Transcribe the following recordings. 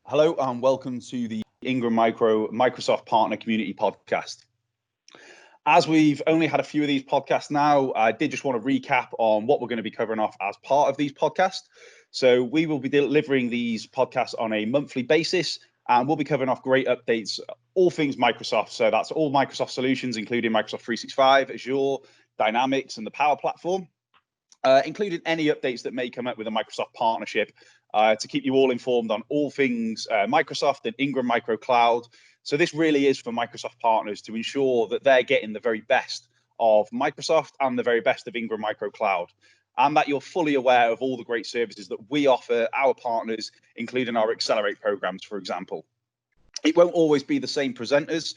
Hello and welcome to the Ingram Micro Microsoft Partner Community Podcast. As we've only had a few of these podcasts now, I did just want to recap on what we're going to be covering off as part of these podcasts. So we will be delivering these podcasts on a monthly basis, and we'll be covering off great updates, all things Microsoft. So that's all Microsoft solutions, including Microsoft 365, Azure, Dynamics, and the Power Platform, including any updates that may come up with a Microsoft partnership, to keep you all informed on all things Microsoft and Ingram Micro Cloud. So this really is for Microsoft partners to ensure that they're getting the very best of Microsoft and the very best of Ingram Micro Cloud, and that you're fully aware of all the great services that we offer our partners, including our Accelerate programs, for example. It won't always be the same presenters,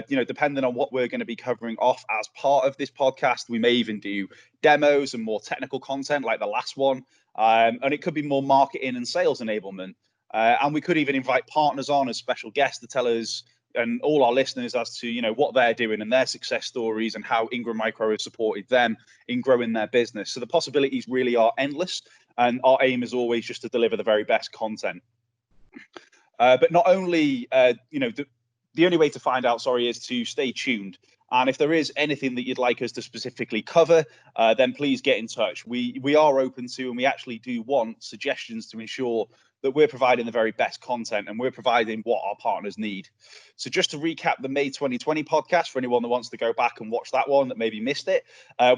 depending on what we're going to be covering off as part of this podcast. We may even do demos and more technical content like the last one. And it could be more marketing and sales enablement. And we could even invite partners on as special guests to tell us and all our listeners as to, what they're doing and their success stories and how Ingram Micro has supported them in growing their business. So the possibilities really are endless. And our aim is always just to deliver the very best content. But not only, the only way to find out, is to stay tuned. And if there is anything that you'd like us to specifically cover, then please get in touch. We are open to, and we actually do want suggestions to ensure that we're providing the very best content and we're providing what our partners need. So just to recap the May 2020 podcast, for anyone that wants to go back and watch that one that maybe missed it,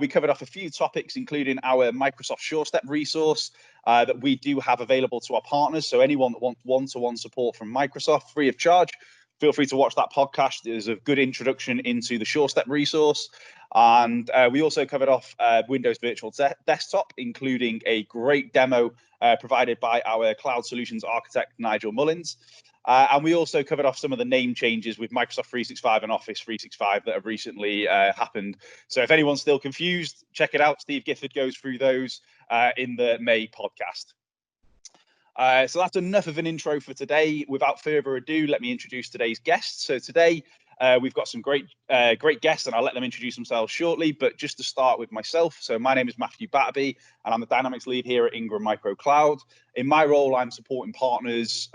we covered off a few topics, including our Microsoft SureStep resource that we do have available to our partners. So anyone that wants one-to-one support from Microsoft free of charge, feel free to watch that podcast. There's a good introduction into the SureStep resource. And we also covered off Windows Virtual Desktop, including a great demo provided by our cloud solutions architect, Nigel Mullins. And we also covered off some of the name changes with Microsoft 365 and Office 365 that have recently happened. So if anyone's still confused, check it out. Steve Gifford goes through those in the May podcast. So that's enough of an intro for today. Without further ado, let me introduce today's guests. So today we've got some great guests, and I'll let them introduce themselves shortly. But just to start with myself, so my name is Mathew.batterbee, and I'm the Dynamics lead here at Ingram Micro Cloud. In my role, I'm supporting partners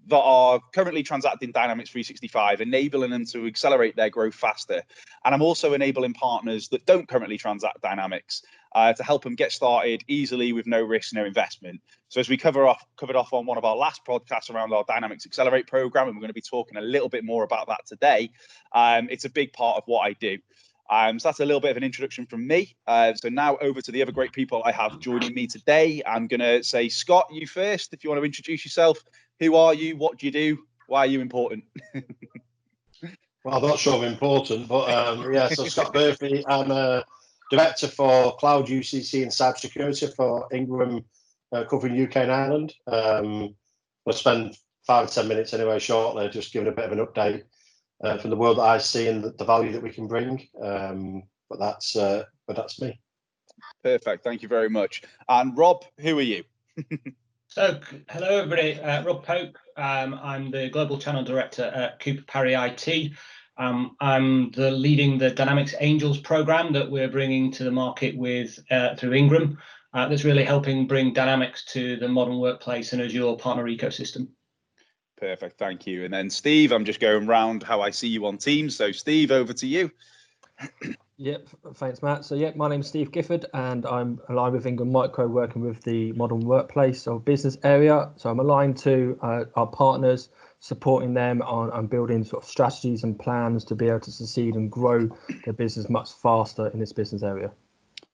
that are currently transacting Dynamics 365, enabling them to accelerate their growth faster. And I'm also enabling partners that don't currently transact Dynamics to help them get started easily with no risk, no investment. So as we covered off on one of our last podcasts around our Dynamics Accelerate program, and we're going to be talking a little bit more about that today, it's a big part of what I do. So that's a little bit of an introduction from me. So now over to the other great people I have joining me today. I'm going to say, Scott, you first, if you want to introduce yourself. Who are you? What do you do? Why are you important? Well, I'm not sure I'm important, but so Scott Murphy, I'm a Director for Cloud UCC and Cybersecurity for Ingram, covering UK and Ireland. We'll spend 5 or 10 minutes anyway shortly, just giving a bit of an update from the world that I see and the value that we can bring. But that's me. Perfect. Thank you very much. And Rob, who are you? So, hello everybody, Rob Pope. I'm the Global Channel Director at Cooper Parry IT. I'm leading the Dynamics Angels program that we're bringing to the market with through Ingram. That's really helping bring Dynamics to the modern workplace and Azure partner ecosystem. Perfect, thank you. And then Steve, I'm just going round how I see you on Teams. So Steve, over to you. Yep, thanks, Matt. So, my name's Steve Gifford, and I'm aligned with Ingram Micro, working with the modern workplace or business area. So I'm aligned to our partners, supporting them on building sort of strategies and plans to be able to succeed and grow their business much faster in this business area.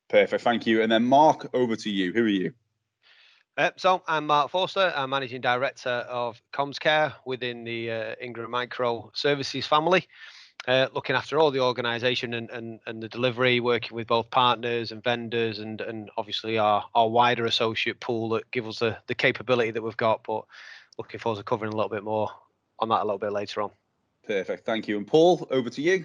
Perfect, thank you. And then Mark, over to you. Who are you? So I'm Mark Forster. I'm Managing Director of Comms Care within the Ingram Micro Services family. Looking after all the organisation and the delivery, working with both partners and vendors and obviously our wider associate pool that give us the capability that we've got, but looking forward to covering a little bit more on that a little bit later on. Perfect, thank you. And Paul, over to you.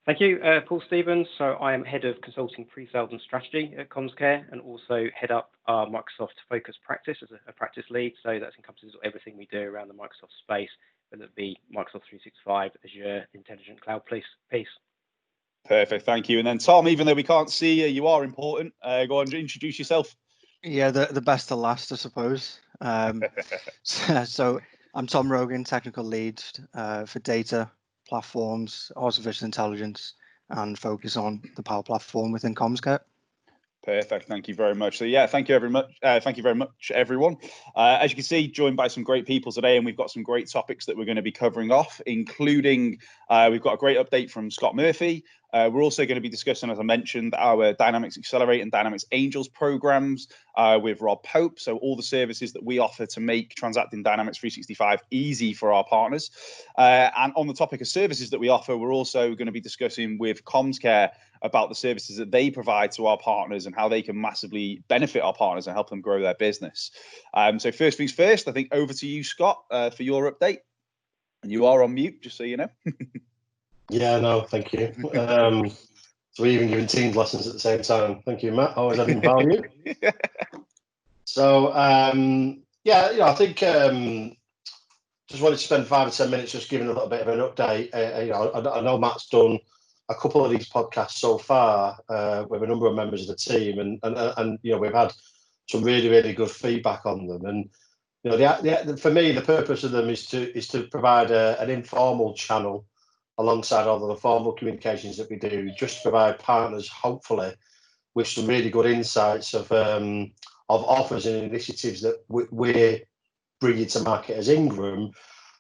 Thank you, Paul Stevens. So I am Head of Consulting Pre-Sales and Strategy at Comms Care, and also head up our Microsoft Focus practice as a practice lead. So that encompasses everything we do around the Microsoft space, whether it be Microsoft 365, Azure, Intelligent Cloud piece. Perfect, thank you. And then Tom, even though we can't see you, you are important. Go on, introduce yourself. Yeah, the best to last, I suppose. So I'm Tom Rogan, technical lead for data platforms, artificial intelligence, and focus on the Power Platform within Comscare. Perfect. Thank you very much. So yeah, thank you very much. Thank you very much, everyone. As you can see, joined by some great people today, and we've got some great topics that we're going to be covering off, including we've got a great update from Scott Murphy. We're also going to be discussing, as I mentioned, our Dynamics Accelerate and Dynamics Angels programs with Rob Pope. So all the services that we offer to make transacting Dynamics 365 easy for our partners. And on the topic of services that we offer, we're also going to be discussing with Comscare about the services that they provide to our partners and how they can massively benefit our partners and help them grow their business. So first things first, I think over to you, Scott, for your update. And you are on mute, just so you know. Yeah, no, thank you. So we're even giving teams lessons at the same time. Thank you, Matt. Always adding value. So, yeah, I think just wanted to spend 5 or 10 minutes just giving a little bit of an update. I know Matt's done a couple of these podcasts so far with a number of members of the team, and we've had some really, really good feedback on them. And for me, the purpose of them is to provide an informal channel alongside all of the formal communications that we do, just to provide partners, hopefully, with some really good insights of offers and initiatives that we're bringing to market as Ingram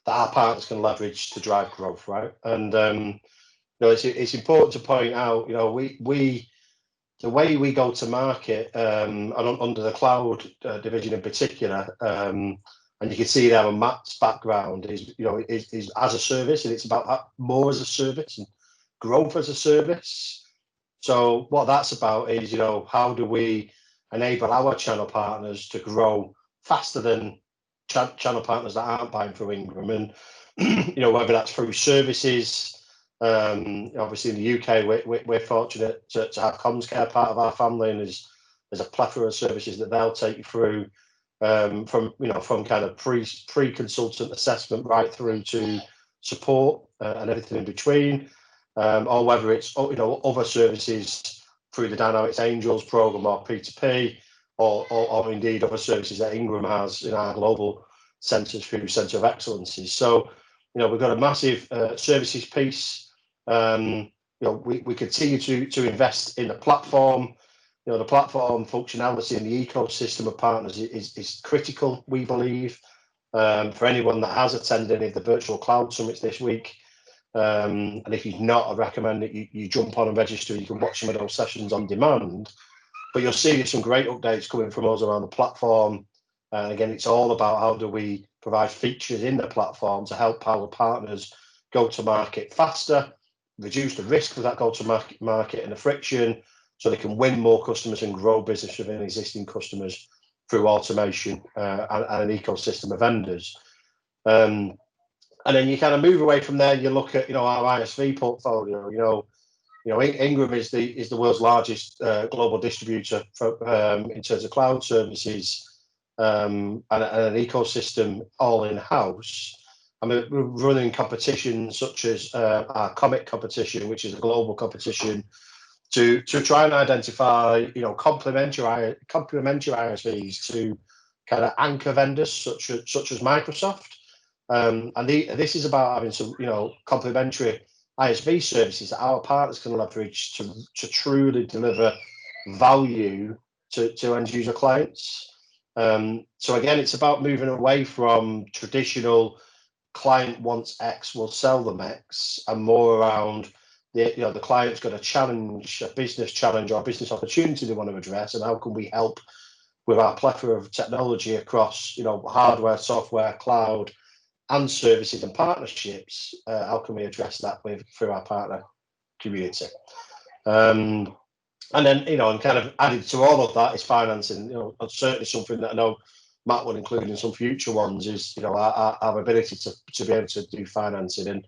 that our partners can leverage to drive growth, right? And it's important to point out, the way we go to market, and under the cloud division in particular, and you can see there on Matt's background is as a service, and it's about more as a service and growth as a service. So what that's about is, how do we enable our channel partners to grow faster than channel partners that aren't buying through Ingram, and whether that's through services. Obviously in the UK, we're fortunate to have Comscare part of our family, and there's a plethora of services that they'll take you through, from kind of pre-consultant assessment right through to support and everything in between, or whether it's other services through the Dynamics Angels program or P2P, or indeed other services that Ingram has in our global centres through Centre of Excellences. So we've got a massive services piece. We continue to invest in the platform. The platform functionality and the ecosystem of partners is critical, we believe, for anyone that has attended any of the virtual cloud summits this week. And if you've not, I recommend that you jump on and register. You can watch some of those sessions on demand. But you'll see some great updates coming from us around the platform. And again, it's all about how do we provide features in the platform to help our partners go to market faster, reduce the risk of that go to market and the friction, so they can win more customers and grow business within existing customers through automation and an ecosystem of vendors. And then you kind of move away from there. You look at our ISV portfolio. Ingram is the world's largest global distributor in terms of cloud services, and an ecosystem all in house. I mean, we're running competitions such as our Comet competition, which is a global competition, to try and identify complementary ISVs to kind of anchor vendors such as Microsoft. And this is about having some complementary ISV services that our partners can leverage to truly deliver value to end user clients. So again, it's about moving away from traditional client wants X, we'll sell them X, and more around the client's got a challenge, a business challenge or a business opportunity they want to address, and how can we help with our plethora of technology across hardware, software, cloud, and services and partnerships. How can we address that through our partner community? And then and kind of added to all of that is financing. Certainly something that I know Matt will include in some future ones is our ability to be able to do financing. And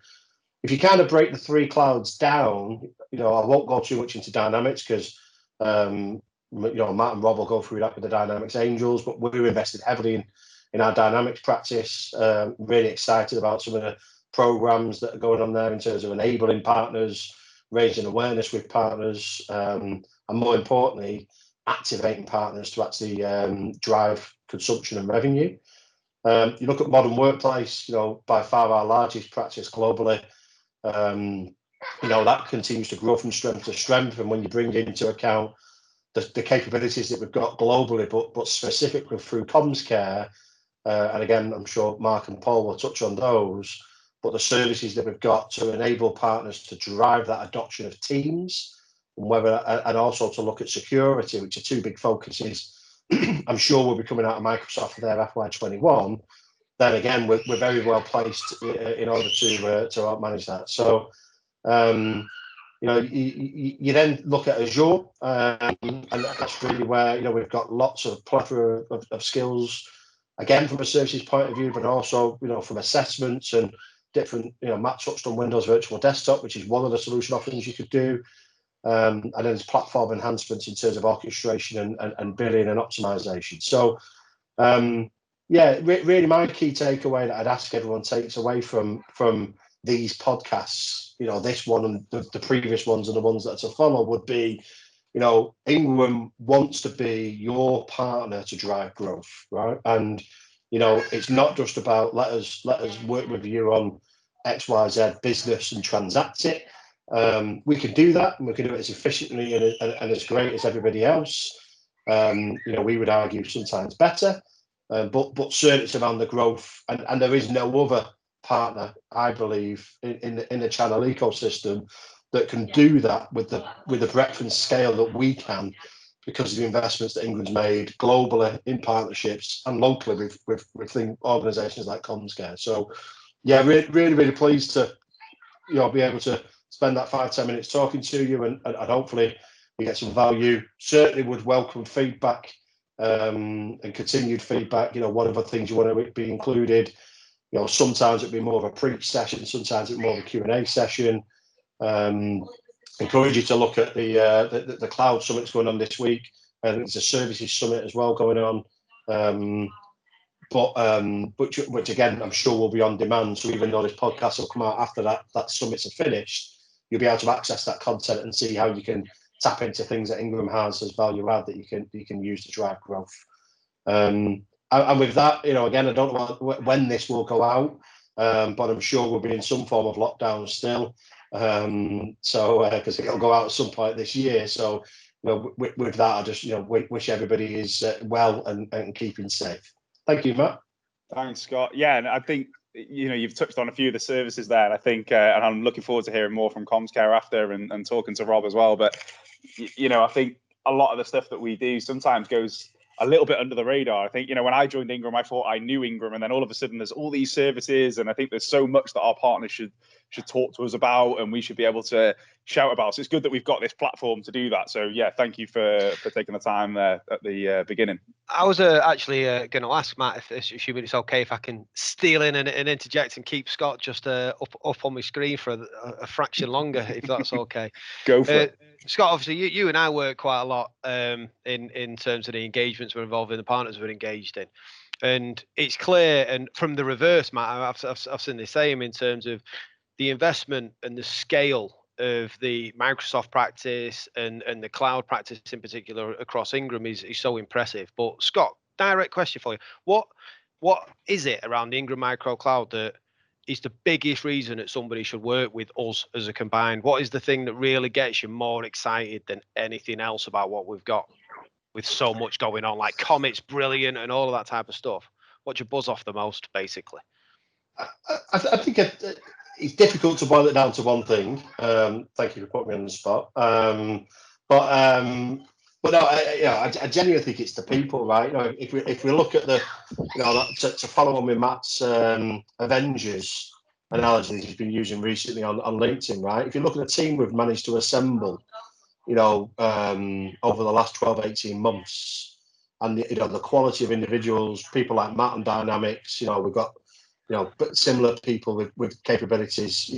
if you kind of break the three clouds down, I won't go too much into Dynamics because Matt and Rob will go through that with the Dynamics Angels, but we're invested heavily in our Dynamics practice. Really excited about some of the programs that are going on there in terms of enabling partners, raising awareness with partners, and more importantly, activating partners to actually drive consumption and revenue. You look at Modern Workplace, by far our largest practice globally. That continues to grow from strength to strength. And when you bring into account the capabilities that we've got globally, but specifically through CommsCare, and again, I'm sure Mark and Paul will touch on those, but the services that we've got to enable partners to drive that adoption of Teams, and also to look at security, which are two big focuses. I'm sure we'll be coming out of Microsoft for their FY21. Then again, we're very well placed in order to help manage that. So, you then look at Azure, and that's really where we've got lots of plethora of skills. Again, from a services point of view, but also from assessments and different. Matt touched on Windows Virtual Desktop, which is one of the solution offerings you could do. And then there's platform enhancements in terms of orchestration and billing and optimization. So, really my key takeaway that I'd ask everyone takes away from these podcasts, this one and the previous ones and the ones that are to follow would be, Ingram wants to be your partner to drive growth, right? And, it's not just about let us work with you on XYZ business and transact it. We can do that, and we can do it as efficiently and as great as everybody else. We would argue sometimes better, but certainly it's around the growth, and there is no other partner, I believe, in the channel ecosystem that can do that with the breadth and scale that we can, because of the investments that Ingram's made globally in partnerships and locally with organisations like CommsCare. So, yeah, really pleased to be able to spend that 5-10 minutes talking to you, and hopefully you get some value. Certainly would welcome feedback and continued feedback. What other things you want to be included. Sometimes it'd be more of a preach session, sometimes it's more of a Q&A session. Encourage you to look at the cloud summit that's going on this week. There's a services summit as well going on. Which again, I'm sure will be on demand. So even though this podcast will come out after that summits are finished, you'll be able to access that content and see how you can tap into things that Ingram has as value add that you can use to drive growth. And with that, again, I don't know when this will go out, but I'm sure we'll be in some form of lockdown still. Because it'll go out at some point this year. So, with that, I just wish everybody is well and keeping safe. Thank you, Matt. Thanks, Scott. Yeah, and I think you've touched on a few of the services there, and I think, and I'm looking forward to hearing more from CommsCare after and talking to Rob as well. But I think a lot of the stuff that we do sometimes goes a little bit under the radar. I think, when I joined Ingram, I thought I knew Ingram, and then all of a sudden there's all these services, and I think there's so much that our partners should talk to us about, and we should be able to shout about. So it's good that we've got this platform to do that. So yeah, thank you for taking the time there at the beginning. I was actually going to ask Matt if it's okay if I can steal in and interject and keep Scott just up on my screen for a fraction longer, if that's okay. Go for it. Scott, obviously you and I work quite a lot in terms of the engagements we're involved in, the partners we're engaged in, and it's clear. And from the reverse, Matt, I've seen the same in terms of the investment and the scale of the Microsoft practice and the cloud practice in particular across Ingram is so impressive. But Scott, direct question for you: what is it around the Ingram Micro Cloud that is the biggest reason that somebody should work with us as a combined? What is the thing that really gets you more excited than anything else about what we've got, with so much going on, like Comet's brilliant and all of that type of stuff? What do you buzz off the most, basically? I think it's difficult to boil it down to one thing. Thank you for putting me on the spot. But no, I genuinely think it's the people, right? If we look at to follow on with Matt's Avengers analogy that he's been using recently on LinkedIn, right? If you look at the team we've managed to assemble, over the last 12-18 months, and the quality of individuals, people like Matt and Dynamics, we've got similar people with capabilities,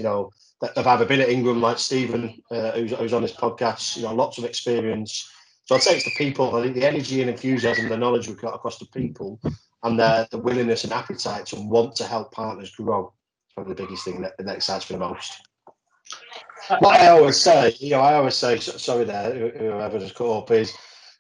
that have either been at Ingram, like Stephen, who's on this podcast, lots of experience. So I'd say it's the people. I think the energy and enthusiasm, the knowledge we've got across the people, and the willingness and appetite to want to help partners grow is probably the biggest thing that excites me the most. What I always say, sorry there, whoever just caught up, is,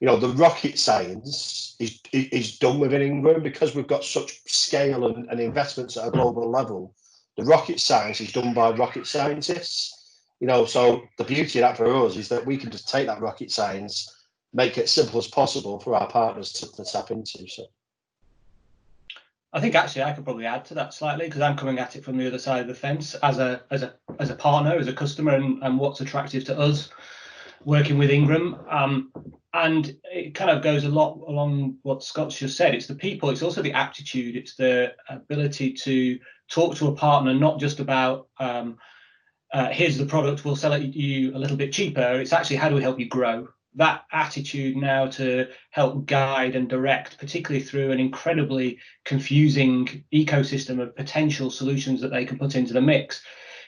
the rocket science is done within Ingram because we've got such scale and investments at a global level. The rocket science is done by rocket scientists, so the beauty of that for us is that we can just take that rocket science, make it simple as possible for our partners to tap into. So I think actually I could probably add to that slightly, because I'm coming at it from the other side of the fence as a partner, as a customer, and what's attractive to us working with Ingram. And it kind of goes a lot along what Scott's just said. It's the people, it's also the aptitude, it's the ability to talk to a partner, not just about here's the product, we'll sell it you a little bit cheaper. It's actually, how do we help you grow? That attitude now to help guide and direct, particularly through an incredibly confusing ecosystem of potential solutions that they can put into the mix.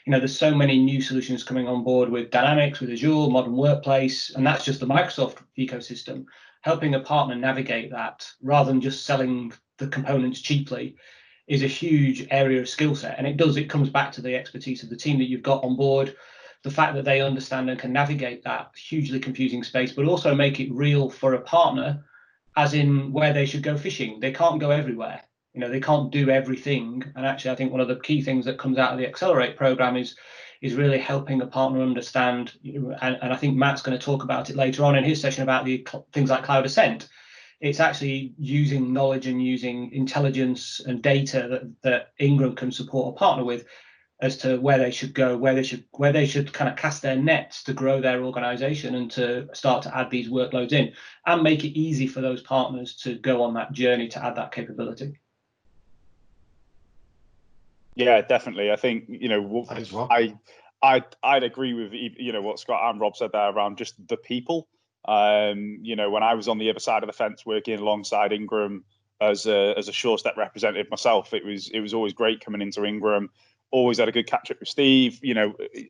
There's so many new solutions coming on board with Dynamics, with Azure, Modern Workplace, and that's just the Microsoft ecosystem. Helping a partner navigate that rather than just selling the components cheaply is a huge area of skill set. And it comes back to the expertise of the team that you've got on board, the fact that they understand and can navigate that hugely confusing space, but also make it real for a partner, as in where they should go fishing. They can't go everywhere. They can't do everything. And actually, I think one of the key things that comes out of the Accelerate program is really helping a partner understand, and I think Matt's going to talk about it later on in his session about the things like Cloud Ascent. It's actually using knowledge and using intelligence and data that Ingram can support a partner with as to where they should go, where they should kind of cast their nets to grow their organization and to start to add these workloads in, and make it easy for those partners to go on that journey to add that capability. Yeah, definitely. I think, I'd agree with, what Scott and Rob said there around just the people. When I was on the other side of the fence working alongside Ingram as a Sure Step representative myself, it was always great coming into Ingram. Always had a good catch up with Steve.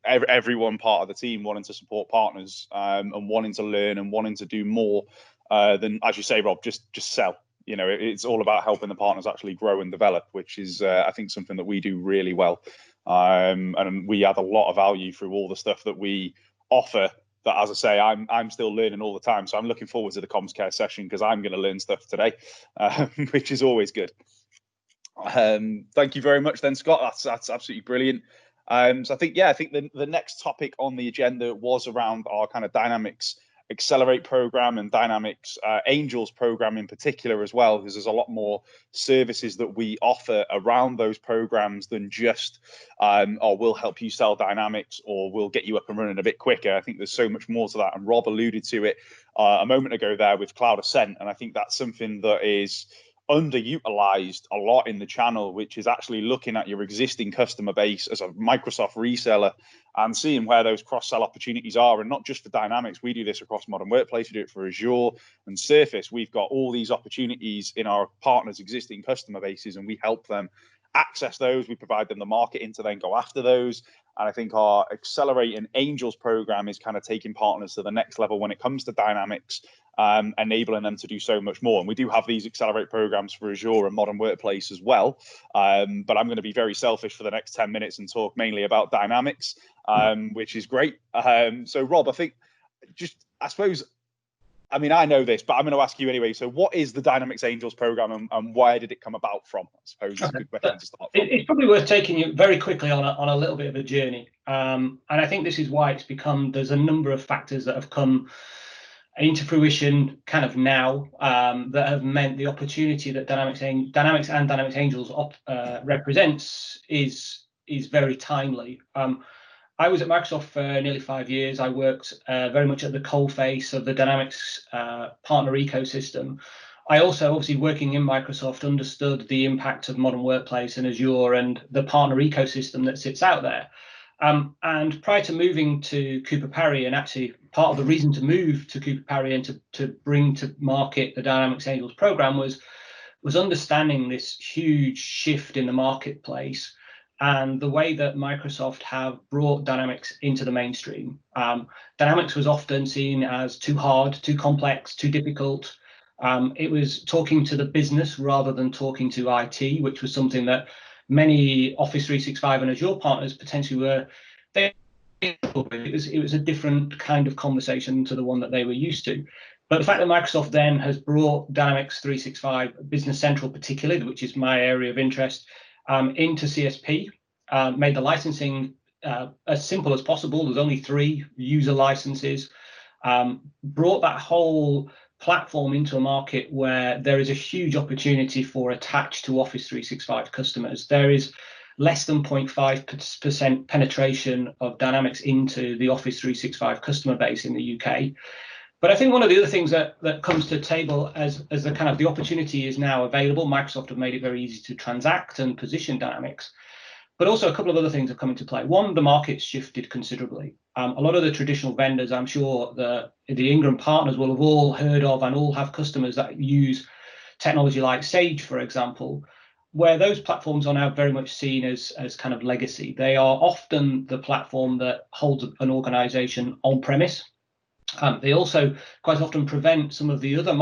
Everyone part of the team wanting to support partners and wanting to learn and wanting to do more than, as you say, Rob, just sell. It's all about helping the partners actually grow and develop, which is, I think, something that we do really well. And we add a lot of value through all the stuff that we offer. That, as I say, I'm still learning all the time. So I'm looking forward to the comms care session because I'm going to learn stuff today, which is always good. Thank you very much, then, Scott. That's absolutely brilliant. So I think the next topic on the agenda was around our kind of Dynamics Accelerate program and Dynamics Angels program in particular as well, because there's a lot more services that we offer around those programs than just or we'll help you sell Dynamics or we'll get you up and running a bit quicker. I think there's so much more to that, and Rob alluded to it a moment ago there with Cloud Ascent, and I think that's something that is underutilized a lot in the channel, which is actually looking at your existing customer base as a Microsoft reseller and seeing where those cross-sell opportunities are. And not just for Dynamics, we do this across Modern Workplace, we do it for Azure and Surface. We've got all these opportunities in our partners' existing customer bases, and we help them access those. We provide them the marketing to then go after those. And I think our Accelerate and Angels program is kind of taking partners to the next level when it comes to Dynamics, enabling them to do so much more. And we do have these Accelerate programs for Azure and Modern Workplace as well. But I'm going to be very selfish for the next 10 minutes and talk mainly about Dynamics, which is great. So Rob, I know this, but I'm going to ask you anyway. So what is the Dynamics Angels program and where did it come about from? I suppose it's a good question to start from. It's probably worth taking you very quickly on a little bit of a journey. And I think this is why there's a number of factors that have come into fruition kind of now that have meant the opportunity that Dynamics and Dynamics Angels represents is very timely. I was at Microsoft for nearly 5 years. I worked very much at the coalface of the Dynamics partner ecosystem. I also, obviously working in Microsoft, understood the impact of Modern Workplace and Azure and the partner ecosystem that sits out there. And prior to moving to Cooper Parry, and actually part of the reason to move to Cooper Parry and to bring to market the Dynamics Angels program was understanding this huge shift in the marketplace and the way that Microsoft have brought Dynamics into the mainstream. Dynamics was often seen as too hard, too complex, too difficult. It was talking to the business rather than talking to IT, which was something that many Office 365 and Azure partners potentially were. It was a different kind of conversation to the one that they were used to. But the fact that Microsoft then has brought Dynamics 365 Business Central particularly, which is my area of interest, into CSP, made the licensing as simple as possible. There's only 3 user licenses, brought that whole platform into a market where there is a huge opportunity for attached to Office 365 customers. There is less than 0.5% penetration of Dynamics into the Office 365 customer base in the UK. But I think one of the other things that comes to the table as the kind of the opportunity is now available, Microsoft have made it very easy to transact and position Dynamics. But also a couple of other things have come into play. One, the market's shifted considerably. A lot of the traditional vendors, I'm sure the Ingram partners will have all heard of and all have customers that use technology like Sage, for example, where those platforms are now very much seen as kind of legacy. They are often the platform that holds an organization on premise. They also quite often prevent some of the other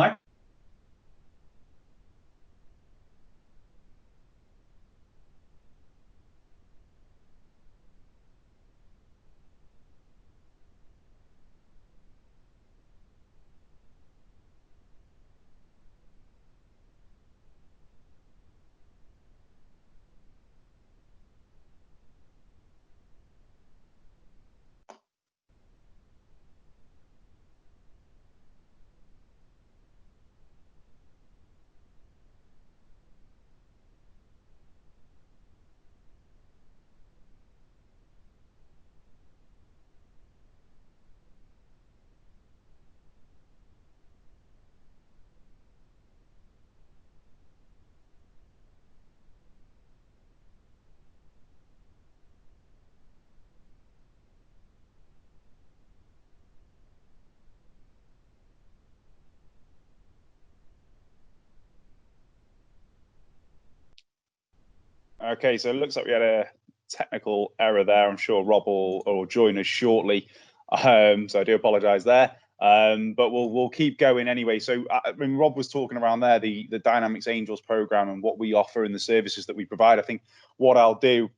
Okay, so it looks like we had a technical error there. I'm sure Rob will join us shortly. So I do apologise there. But we'll keep going anyway. So I mean, Rob was talking around there, the Dynamics Angels program and what we offer and the services that we provide. I think what I'll do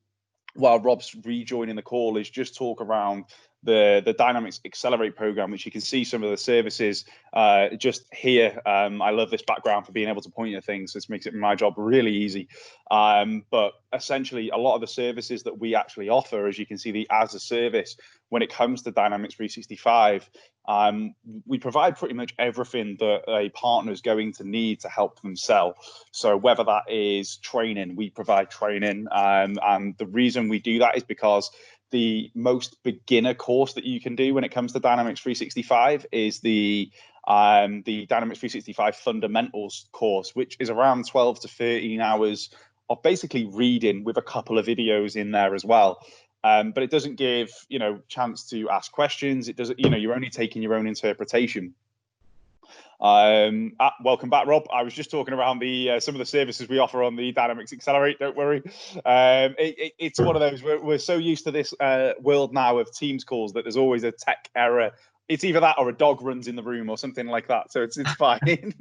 while Rob's rejoining the call is just talk around the Dynamics Accelerate program, which you can see some of the services just here. I love this background for being able to point at things. This makes it my job really easy. But essentially, a lot of the services that we actually offer, as you can see, the as a service, when it comes to Dynamics 365, we provide pretty much everything that a partner is going to need to help them sell. So whether that is training, we provide training. And the reason we do that is because the most beginner course that you can do when it comes to Dynamics 365 is the Dynamics 365 Fundamentals course, which is around 12 to 13 hours of basically reading with a couple of videos in there as well. But it doesn't give, chance to ask questions. It doesn't, you're only taking your own interpretation. Welcome back, Rob. I was just talking around some of the services we offer on the Dynamics Accelerate. Don't worry. It's one of those, we're so used to this world now of Teams calls that there's always a tech error. It's either that or a dog runs in the room or something like that. So it's fine.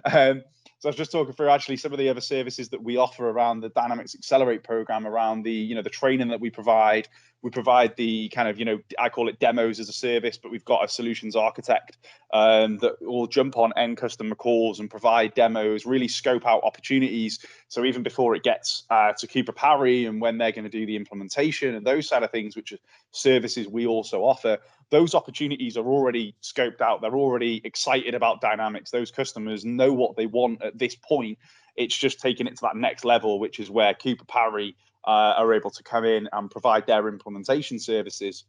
So I was just talking through actually some of the other services that we offer around the Dynamics Accelerate program, around the the training that we provide. We provide the kind of, I call it demos as a service, but we've got a solutions architect that will jump on end customer calls and provide demos, really scope out opportunities. So even before it gets to Cooper Parry and when they're going to do the implementation and those side of things, which are services we also offer, those opportunities are already scoped out. They're already excited about Dynamics. Those customers know what they want at this point. It's just taking it to that next level, which is where Cooper Parry are able to come in and provide their implementation services.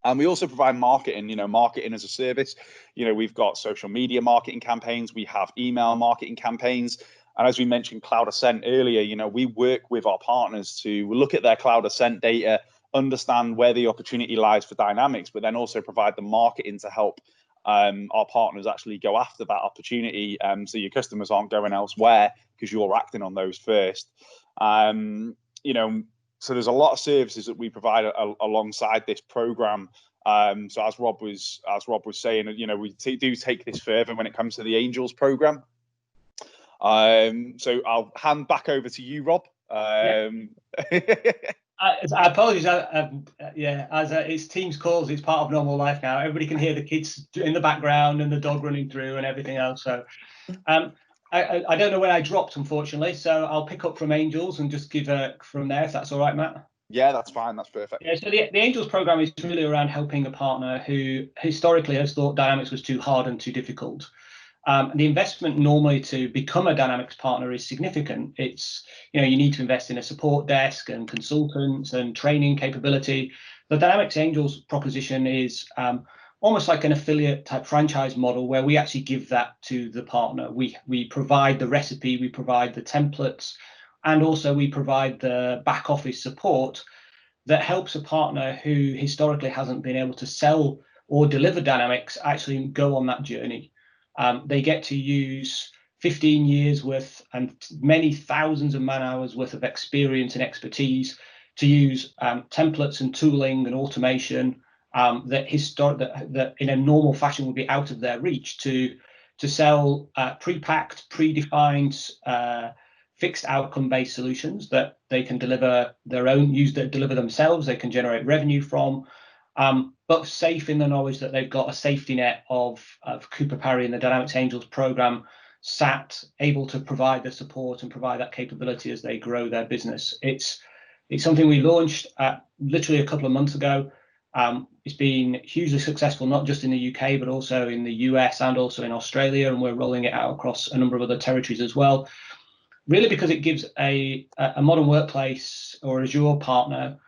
And we also provide marketing, marketing as a service. We've got social media marketing campaigns. We have email marketing campaigns. And as we mentioned Cloud Ascent earlier, we work with our partners to look at their Cloud Ascent data, understand where the opportunity lies for Dynamics, but then also provide the marketing to help our partners actually go after that opportunity. So your customers aren't going elsewhere because you're acting on those first. So there's a lot of services that we provide alongside this program. So as Rob was saying, we do take this further when it comes to the Angels program. So I'll hand back over to you, Rob. I apologize. Yeah, as it's Teams calls, it's part of normal life now. Everybody can hear the kids in the background and the dog running through and everything else. So I don't know when I dropped, unfortunately. So I'll pick up from Angels and just give from there, if that's all right, Matt. Yeah, that's fine. That's perfect. Yeah, so the Angels program is really around helping a partner who historically has thought Dynamics was too hard and too difficult. The investment normally to become a Dynamics partner is significant. It's, you need to invest in a support desk and consultants and training capability. The Dynamics Angels proposition is almost like an affiliate type franchise model where we actually give that to the partner. We provide the recipe, we provide the templates, and also we provide the back office support that helps a partner who historically hasn't been able to sell or deliver Dynamics actually go on that journey. They get to use 15 years worth and many thousands of man hours worth of experience and expertise to use templates and tooling and automation that in a normal fashion would be out of their reach to sell pre-packed, predefined, fixed outcome-based solutions that they can deliver deliver themselves, they can generate revenue from, but safe in the knowledge that they've got a safety net of Cooper Parry and the Dynamics Angels program able to provide the support and provide that capability as they grow their business. It's something we launched literally a couple of months ago. It's been hugely successful, not just in the UK, but also in the US and also in Australia, and we're rolling it out across a number of other territories as well. Really because it gives a modern workplace or Azure partner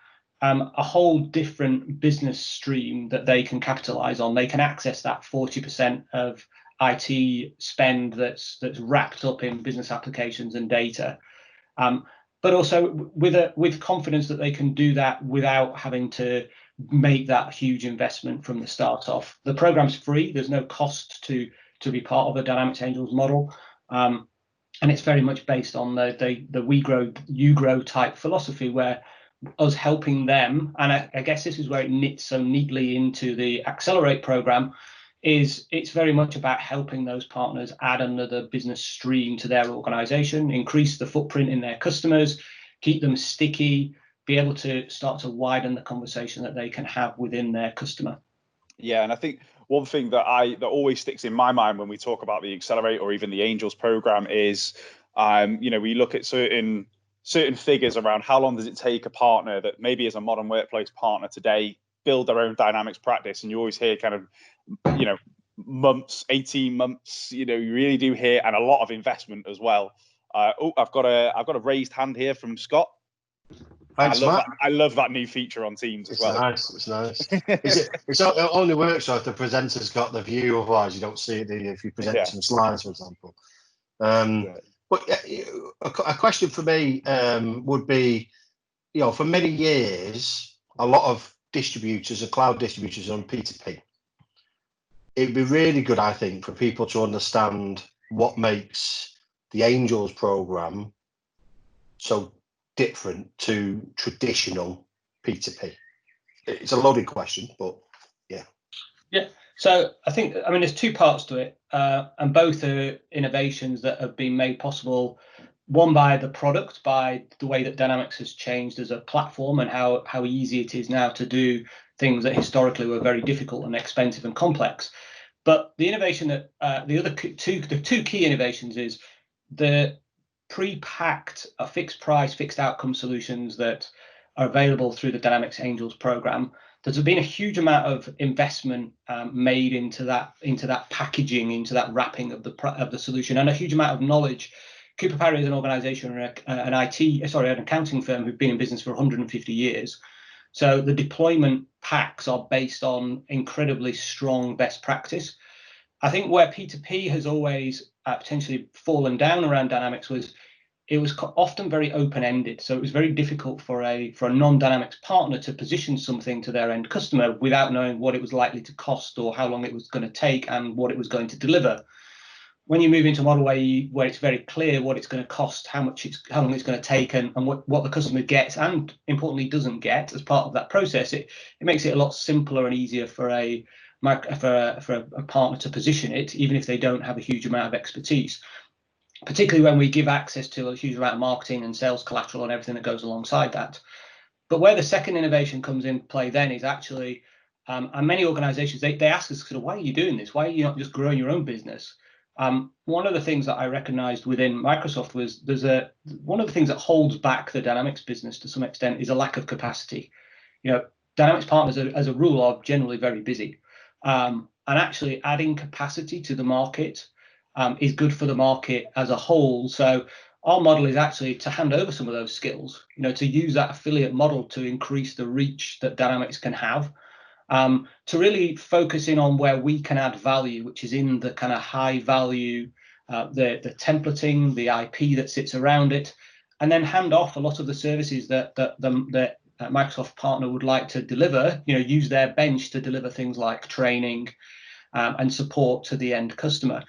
a whole different business stream that they can capitalize on. They can access that 40% of IT spend that's wrapped up in business applications and data, but also with confidence that they can do that without having to make that huge investment from the start off. The program's free. There's no cost to be part of the Dynamics Angels model. And it's very much based on the we grow, you grow type philosophy, where us helping them, and I guess this is where it knits so neatly into the Accelerate program, is it's very much about helping those partners add another business stream to their organization, increase the footprint in their customers, keep them sticky, be able to start to widen the conversation that they can have within their customer. Yeah, and I think one thing that always sticks in my mind when we talk about the Accelerate or even the Angels program is, we look at certain figures around how long does it take a partner that maybe is a modern workplace partner today build their own Dynamics practice, and you always hear kind of, months, 18 months, you really do hear, and a lot of investment as well. I've got a raised hand here from Scott. Thanks, Matt. I love that new feature on Teams as well. It's nice. It only works if the presenter's got the view, otherwise you don't see it if you present some slides, for example. But a question for me would be, for many years, a lot of distributors, cloud distributors, are on P2P. It'd be really good, I think, for people to understand what makes the Angels program so different to traditional P2P. It's a loaded question, but yeah. Yeah. So I think, there's two parts to it, and both are innovations that have been made possible. One by the product, by the way that Dynamics has changed as a platform and how easy it is now to do things that historically were very difficult and expensive and complex. But the innovation that the two key innovations is the pre-packed fixed price, fixed outcome solutions that are available through the Dynamics Angels program. There's been a huge amount of investment made into that packaging, into that wrapping of the solution, and a huge amount of knowledge. Cooper Parry is an organization, an accounting firm who've been in business for 150 years. So the deployment packs are based on incredibly strong best practice. I think where P2P has always potentially fallen down around Dynamics was it was often very open-ended. So it was very difficult for a non-Dynamics partner to position something to their end customer without knowing what it was likely to cost or how long it was going to take and what it was going to deliver. When you move into a model where it's very clear what it's going to cost, how long it's going to take, and what the customer gets and importantly doesn't get as part of that process, it makes it a lot simpler and easier for a partner to position it, even if they don't have a huge amount of expertise. Particularly when we give access to a huge amount of marketing and sales collateral and everything that goes alongside that. But where the second innovation comes in play then is actually, and many organizations, they ask us, sort of, why are you doing this? Why are you not just growing your own business? One of the things that I recognized within Microsoft was one of the things that holds back the Dynamics business to some extent is a lack of capacity. Dynamics partners as a rule are generally very busy, and actually adding capacity to the market is good for the market as a whole. So our model is actually to hand over some of those skills, to use that affiliate model to increase the reach that Dynamics can have, to really focus in on where we can add value, which is in the kind of high value, the templating, the IP that sits around it, and then hand off a lot of the services that the Microsoft partner would like to deliver, use their bench to deliver things like training and support to the end customer.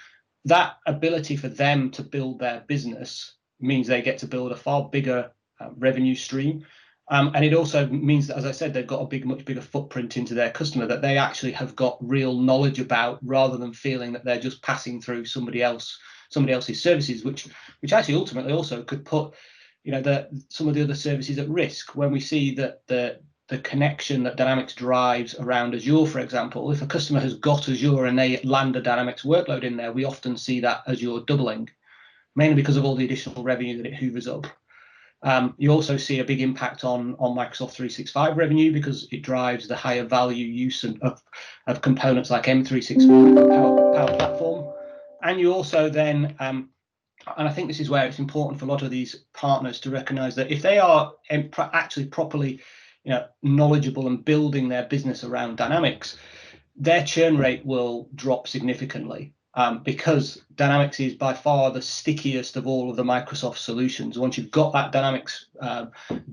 That ability for them to build their business means they get to build a far bigger revenue stream. And it also means that, as I said, they've got a much bigger footprint into their customer that they actually have got real knowledge about, rather than feeling that they're just passing through somebody else's services, which actually ultimately also could put some of the other services at risk. When we see that the connection that Dynamics drives around Azure, for example, if a customer has got Azure and they land a Dynamics workload in there, we often see that Azure doubling, mainly because of all the additional revenue that it hoovers up. You also see a big impact on Microsoft 365 revenue, because it drives the higher value use of components like M365 and Power Platform. And you also then, and I think this is where it's important for a lot of these partners to recognize that if they are actually properly knowledgeable and building their business around Dynamics, their churn rate will drop significantly, because Dynamics is by far the stickiest of all of the Microsoft solutions. Once you've got that Dynamics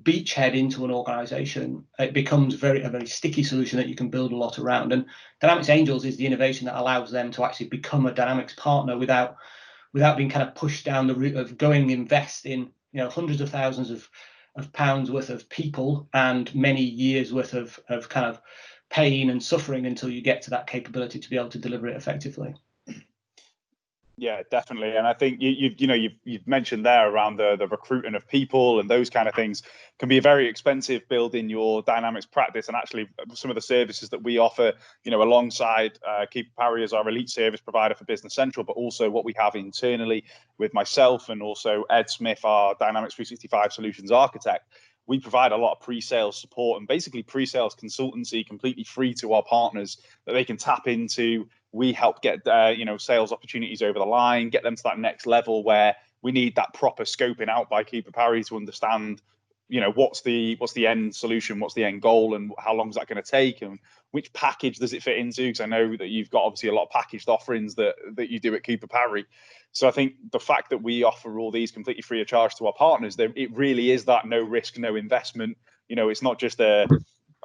beachhead into an organization, it becomes a very sticky solution that you can build a lot around. And Dynamics Angels is the innovation that allows them to actually become a Dynamics partner without being kind of pushed down the route of going invest in hundreds of thousands of pounds worth of people and many years worth of kind of pain and suffering until you get to that capability to be able to deliver it effectively. Yeah, definitely. And I think you've mentioned there around the recruiting of people and those kind of things can be a very expensive building your Dynamics practice. And actually some of the services that we offer, alongside Keeper Parry as our elite service provider for Business Central, but also what we have internally with myself and also Ed Smith, our Dynamics 365 solutions architect. We provide a lot of pre-sales support and basically pre-sales consultancy completely free to our partners that they can tap into. We help get sales opportunities over the line, get them to that next level where we need that proper scoping out by Keeper Parry to understand, what's the end solution, what's the end goal, and how long is that going to take, and which package does it fit into? Because I know that you've got obviously a lot of packaged offerings that you do at Keeper Parry. So I think the fact that we offer all these completely free of charge to our partners, it really is that no risk, no investment. It's not just a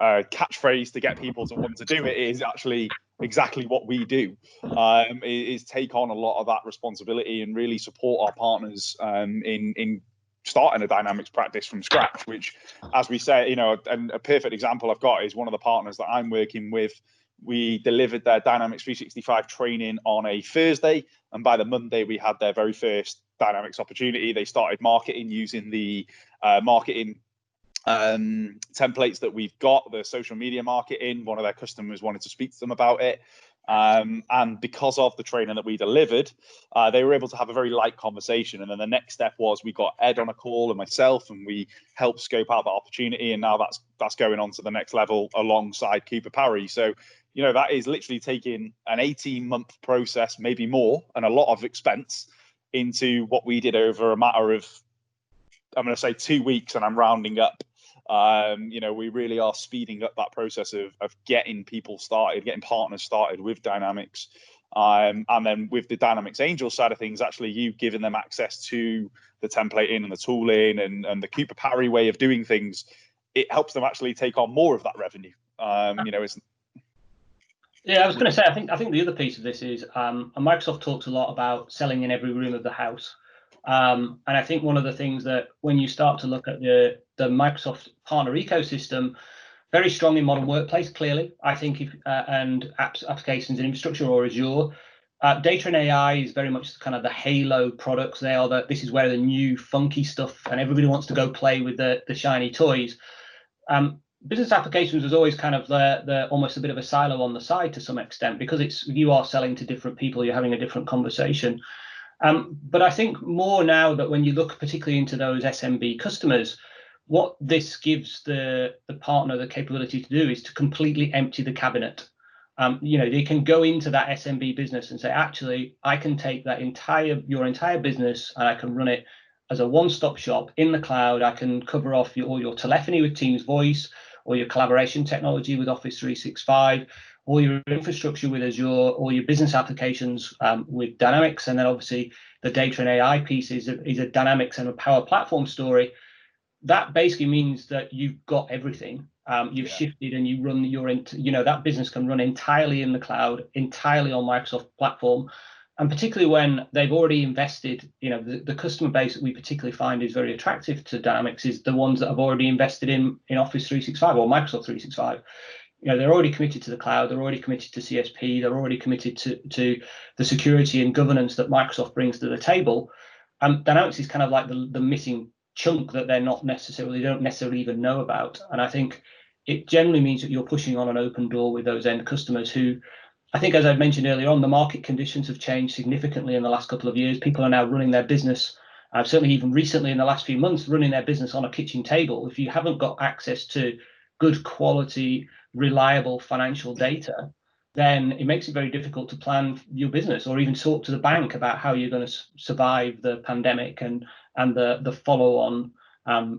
catchphrase to get people to want to do it. It is actually exactly what we do, is take on a lot of that responsibility and really support our partners in starting a Dynamics practice from scratch, which, as we say, and a perfect example I've got is one of the partners that I'm working with. We delivered their Dynamics 365 training on a Thursday, and by the Monday we had their very first Dynamics opportunity. They started marketing using the marketing templates that we've got, the social media marketing. One of their customers wanted to speak to them about it. And because of the training that we delivered, they were able to have a very light conversation. And then the next step was we got Ed on a call and myself, and we helped scope out the opportunity. And now that's going on to the next level alongside Keeper Parry. So, that is literally taking an 18-month process, maybe more, and a lot of expense into what we did over a matter of, I'm going to say 2 weeks, and I'm rounding up. We really are speeding up that process of getting people started, getting partners started with Dynamics. And then with the Dynamics Angel side of things, actually you giving them access to the templating and the tooling and the Keeper Parry way of doing things, it helps them actually take on more of that revenue. It's Yeah, I was going to say, I think the other piece of this is, and Microsoft talks a lot about selling in every room of the house. And I think one of the things that when you start to look at the Microsoft partner ecosystem, very strong in modern workplace, clearly, I think, and applications and infrastructure or Azure. Data and AI is very much kind of the halo products. This is where the new funky stuff, and everybody wants to go play with the shiny toys. Business applications was always kind of the almost a bit of a silo on the side to some extent, because you are selling to different people, you're having a different conversation. But I think more now that when you look particularly into those SMB customers, what this gives the partner the capability to do is to completely empty the cabinet. They can go into that SMB business and say, actually, I can take your entire business and I can run it as a one-stop shop in the cloud. I can cover off all your telephony with Teams Voice, or your collaboration technology with Office 365, all your infrastructure with Azure, all your business applications with Dynamics, and then obviously the data and AI piece is a Dynamics and a Power Platform story. That basically means that you've got everything. You've shifted and you run that business can run entirely in the cloud, entirely on Microsoft platform. And particularly when they've already invested, the customer base that we particularly find is very attractive to Dynamics is the ones that have already invested in Office 365 or Microsoft 365. They're already committed to the cloud, they're already committed to CSP, they're already committed to the security and governance that Microsoft brings to the table. And Dynamics is kind of like the missing chunk that they don't necessarily even know about. And I think it generally means that you're pushing on an open door with those end customers who, I think, as I mentioned earlier on, the market conditions have changed significantly in the last couple of years. People are now running their business, certainly even recently in the last few months, running their business on a kitchen table. If you haven't got access to good quality, reliable financial data, then it makes it very difficult to plan your business or even talk to the bank about how you're going to survive the pandemic and the follow-on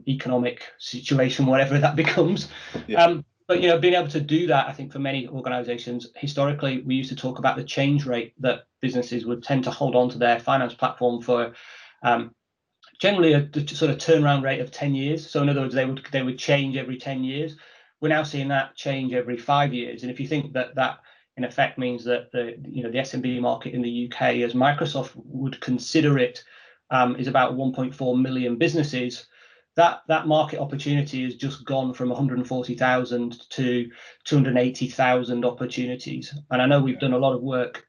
economic situation, whatever that becomes. Yeah. But being able to do that, I think for many organizations, historically, we used to talk about the change rate that businesses would tend to hold on to their finance platform for generally a sort of turnaround rate of 10 years. So in other words, they would change every 10 years. We're now seeing that change every 5 years. And if you think that in effect means that the SMB market in the UK, as Microsoft would consider it, is about 1.4 million businesses, that market opportunity has just gone from 140,000 to 280,000 opportunities. And I know we've done a lot of work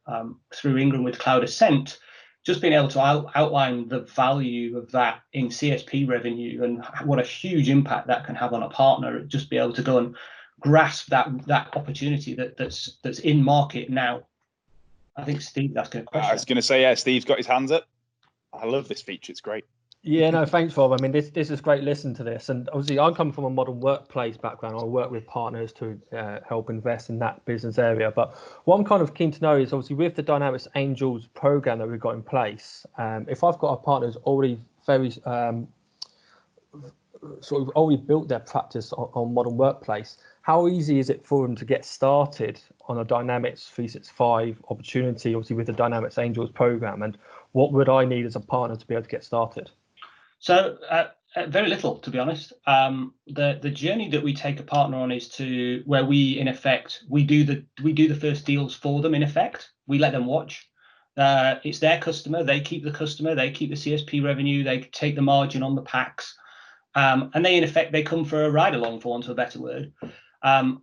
through Ingram with Cloud Ascent, just being able to outline the value of that in CSP revenue and what a huge impact that can have on a partner. Just be able to go and grasp that opportunity that's in market now. I think Steve, that's going to question. I was going to say, yeah, Steve's got his hands up. I love this feature. It's great. Yeah, no, thanks, Rob. I mean, this is great. Listen to this. And obviously, I come from a modern workplace background. I work with partners to help invest in that business area. But what I'm kind of keen to know is, obviously, with the Dynamics Angels program that we've got in place, if I've got a partner who's already very sort of already built their practice on modern workplace, how easy is it for them to get started on a Dynamics 365 opportunity, obviously with the Dynamics Angels program? And what would I need as a partner to be able to get started? So very little, to be honest. The journey that we take a partner on is to where we, in effect, we do the first deals for them. In effect, we let them watch. It's their customer. They keep the customer. They keep the CSP revenue. They take the margin on the packs, and they, in effect, they come for a ride along, for want of a better word.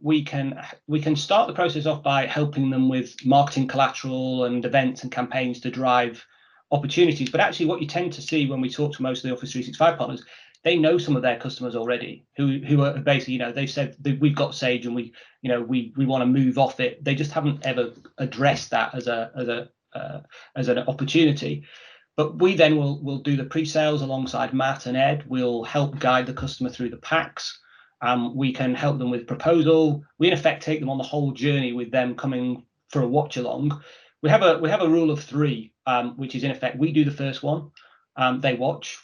We can start the process off by helping them with marketing collateral and events and campaigns to drive opportunities. But actually what you tend to see when we talk to most of the Office 365 partners, they know some of their customers already who are basically, they've said we've got Sage and we want to move off it. They just haven't ever addressed that as an opportunity. But we then will do the pre-sales alongside Matt and Ed. We'll help guide the customer through the packs. We can help them with proposal. We in effect take them on the whole journey with them coming for a watch along. We have a rule of three, which is in effect, we do the first one, they watch.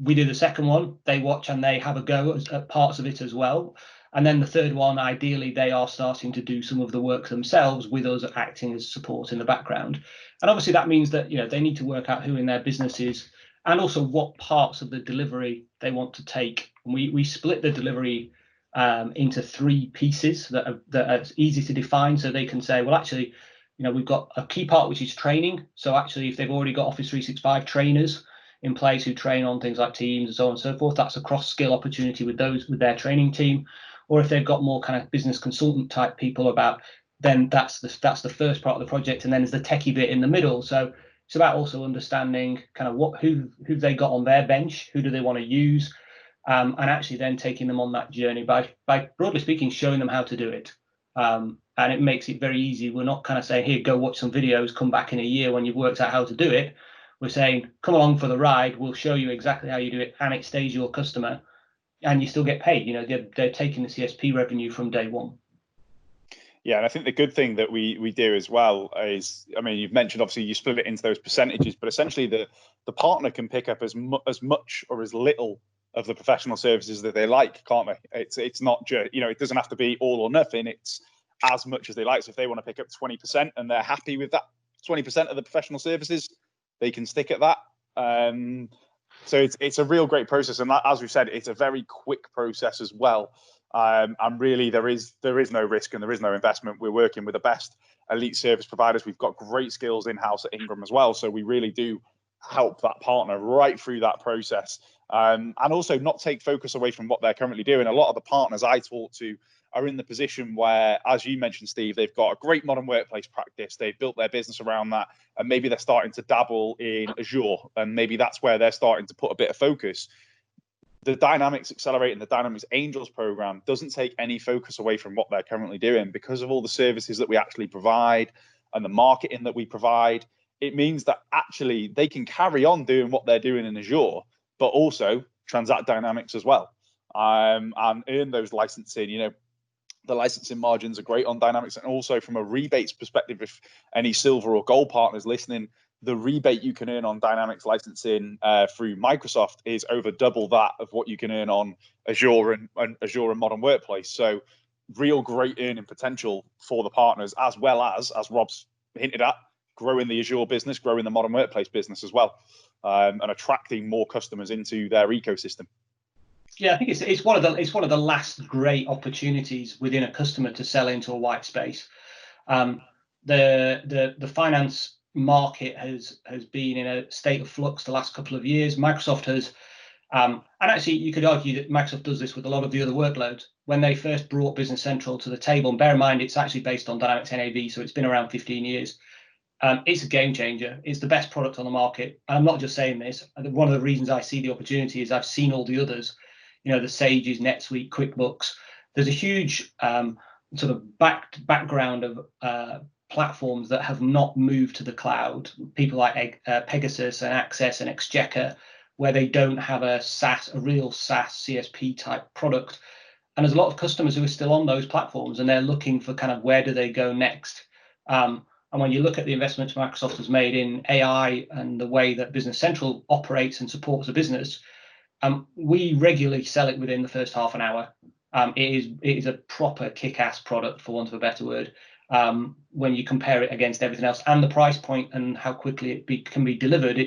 We do the second one, they watch and they have a go at parts of it as well. And then the third one, ideally, they are starting to do some of the work themselves with us acting as support in the background. And obviously that means that they need to work out who in their business is and also what parts of the delivery they want to take. And we split the delivery into three pieces that are easy to define, so they can say, well, actually, we've got a key part, which is training. So actually, if they've already got Office 365 trainers in place who train on things like Teams and so on and so forth, that's a cross-skill opportunity with their training team. Or if they've got more kind of business consultant type people then that's the first part of the project. And then there's the techie bit in the middle. So it's about also understanding kind of who they got on their bench, who do they want to use, and actually then taking them on that journey by broadly speaking, showing them how to do it. And it makes it very easy. We're not kind of saying, here, go watch some videos, come back in a year when you've worked out how to do it. We're saying, come along for the ride. We'll show you exactly how you do it, and it stays your customer, and you still get paid. You know, they're taking the CSP revenue from day one. Yeah, and I think the good thing that we do as well is, I mean, you've mentioned obviously you split it into those percentages, but essentially the partner can pick up as much or as little of the professional services that they like, can't they? It's not just, you know, it doesn't have to be all or nothing. It's as much as they like. So if they want to pick up 20% and they're happy with that 20% of the professional services, they can stick at that. So it's a real great process, and as we've said, it's a very quick process as well. And really, there is no risk and there is no investment. We're working with the best elite service providers. We've got great skills in-house at Ingram as well, so we really do help that partner right through that process, and also not take focus away from what they're currently doing. A lot of the partners I talk to are in the position where, as you mentioned, Steve, they've got a great modern workplace practice. They've built their business around that, and maybe they're starting to dabble in Azure, and maybe that's where they're starting to put a bit of focus. The Dynamics Accelerate and the Dynamics Angels program doesn't take any focus away from what they're currently doing because of all the services that we actually provide and the marketing that we provide. It means that actually they can carry on doing what they're doing in Azure, but also transact Dynamics as well, and earn those licensing. You know, the licensing margins are great on Dynamics, and also from a rebates perspective, if any silver or gold partners listening, the rebate you can earn on Dynamics licensing through Microsoft is over double that of what you can earn on Azure and Azure and Modern Workplace. So real great earning potential for the partners, as well as Rob's hinted at, growing the Azure business, growing the Modern Workplace business as well, and attracting more customers into their ecosystem. Yeah, I think it's one of the last great opportunities within a customer to sell into a white space. The finance market has been in a state of flux the last couple of years. Microsoft has, and actually you could argue that Microsoft does this with a lot of the other workloads. When they first brought Business Central to the table, and bear in mind it's actually based on Dynamics NAV, so it's been around 15 years. It's a game changer. It's the best product on the market. And I'm not just saying this. One of the reasons I see the opportunity is I've seen all the others, you know, the Sages, NetSuite, QuickBooks. There's a huge sort of background of platforms that have not moved to the cloud. People like Pegasus and Access and Exchequer, where they don't have a real SaaS CSP type product. And there's a lot of customers who are still on those platforms, and they're looking for kind of where do they go next. And when you look at the investments Microsoft has made in AI and the way that Business Central operates and supports a business, we regularly sell it within the first half an hour. It is a proper kick-ass product, for want of a better word, when you compare it against everything else, and the price point and how quickly it can be delivered.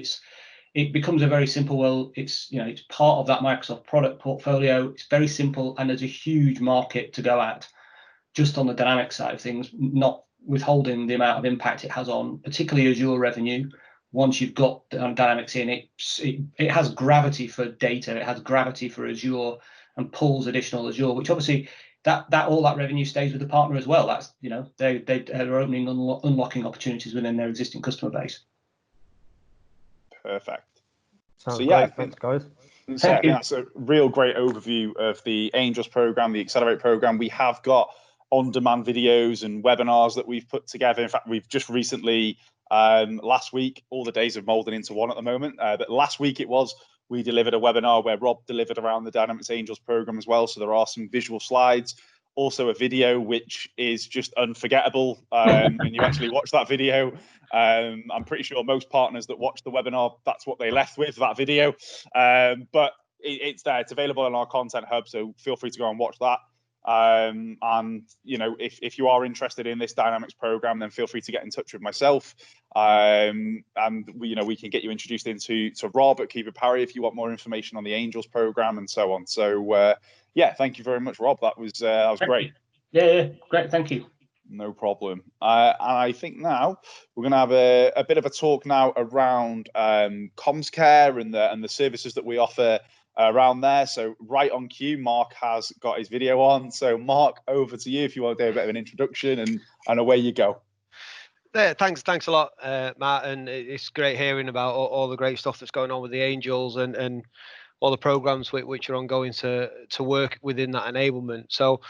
It becomes a very simple. Well, it's part of that Microsoft product portfolio. It's very simple, and there's a huge market to go at, just on the Dynamics side of things, not withholding the amount of impact it has on particularly Azure revenue. Once you've got Dynamics in, it has gravity for data, it has gravity for Azure, and pulls additional Azure, which obviously that all that revenue stays with the partner as well. That's, you know, they are opening and unlocking opportunities within their existing customer base. Perfect. Sounds great. Thanks, guys. So I think that's a real great overview of the Angels program, the Accelerate program. We have got on-demand videos and webinars that we've put together. In fact, we've just recently, last week, all the days are molding into one at the moment, but last week we delivered a webinar where Rob delivered around the Dynamics Angels program as well. So there are some visual slides, also a video, which is just unforgettable when you actually watch that video. I'm pretty sure most partners that watch the webinar, that's what they left with, that video. But it's there, it's available on our content hub, so feel free to go and watch that. And you know, if you are interested in this Dynamics program, then feel free to get in touch with myself, and we can get you introduced to Rob at Gifford if you want more information on the Angels program and so on. So yeah, thank you very much, Rob. That was great. Yeah, great, thank you. No problem. And I think now we're going to have a bit of a talk now around comms care and the services that we offer around there. So right on cue, Mark has got his video on. So Mark, over to you if you want to do a bit of an introduction, and away you go. Yeah, thanks a lot, Matt, and it's great hearing about all the great stuff that's going on with the Angels, and all the programs which are ongoing to work within that enablement. So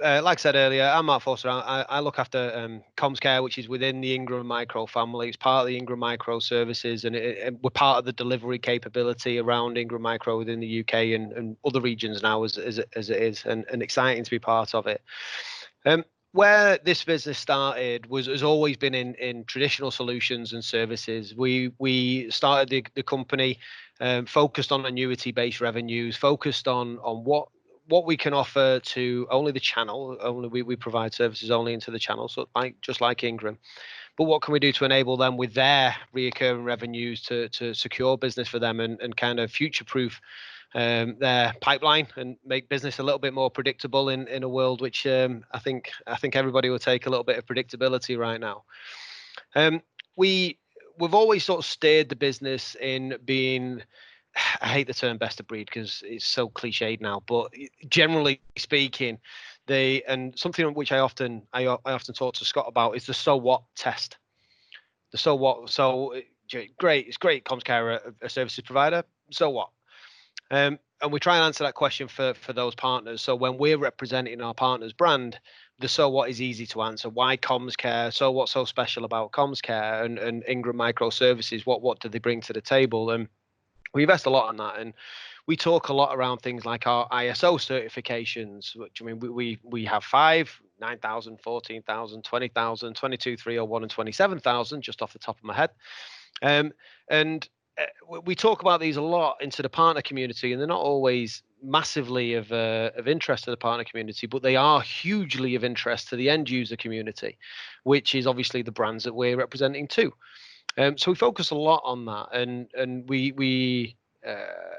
like I said earlier, I'm Mark Foster. I look after Comms Care, which is within the Ingram Micro family. It's part of the Ingram Micro services, and we're part of the delivery capability around Ingram Micro within the UK and other regions now as it is, and exciting to be part of it. Where this business started has always been in traditional solutions and services. We started the company focused on annuity-based revenues, focused on what we can offer to only the channel. Only we provide services only into the channel, so just like Ingram. But what can we do to enable them with their reoccurring revenues to secure business for them and kind of future-proof their pipeline and make business a little bit more predictable in a world which I think everybody will take a little bit of predictability right now. We've always sort of steered the business in being, I hate the term best of breed because it's so cliched now, but generally speaking, and something which I often talk to Scott about is the so what test. The so what. So great, it's great. Comms Care, a services provider. So what? And we try and answer that question for those partners. So when we're representing our partner's brand, the so what is easy to answer. Why Comms Care? So what's so special about Comms Care and Ingram Micro Services? What do they bring to the table? And we invest a lot on that, and we talk a lot around things like our ISO certifications, which I mean we have 5, 9,000, 14,000, 20,000, 22,301, and 27,000 just off the top of my head, and we talk about these a lot into the partner community, and they're not always massively of interest to the partner community, but they are hugely of interest to the end user community, which is obviously the brands that we're representing too. So we focus a lot on that, and we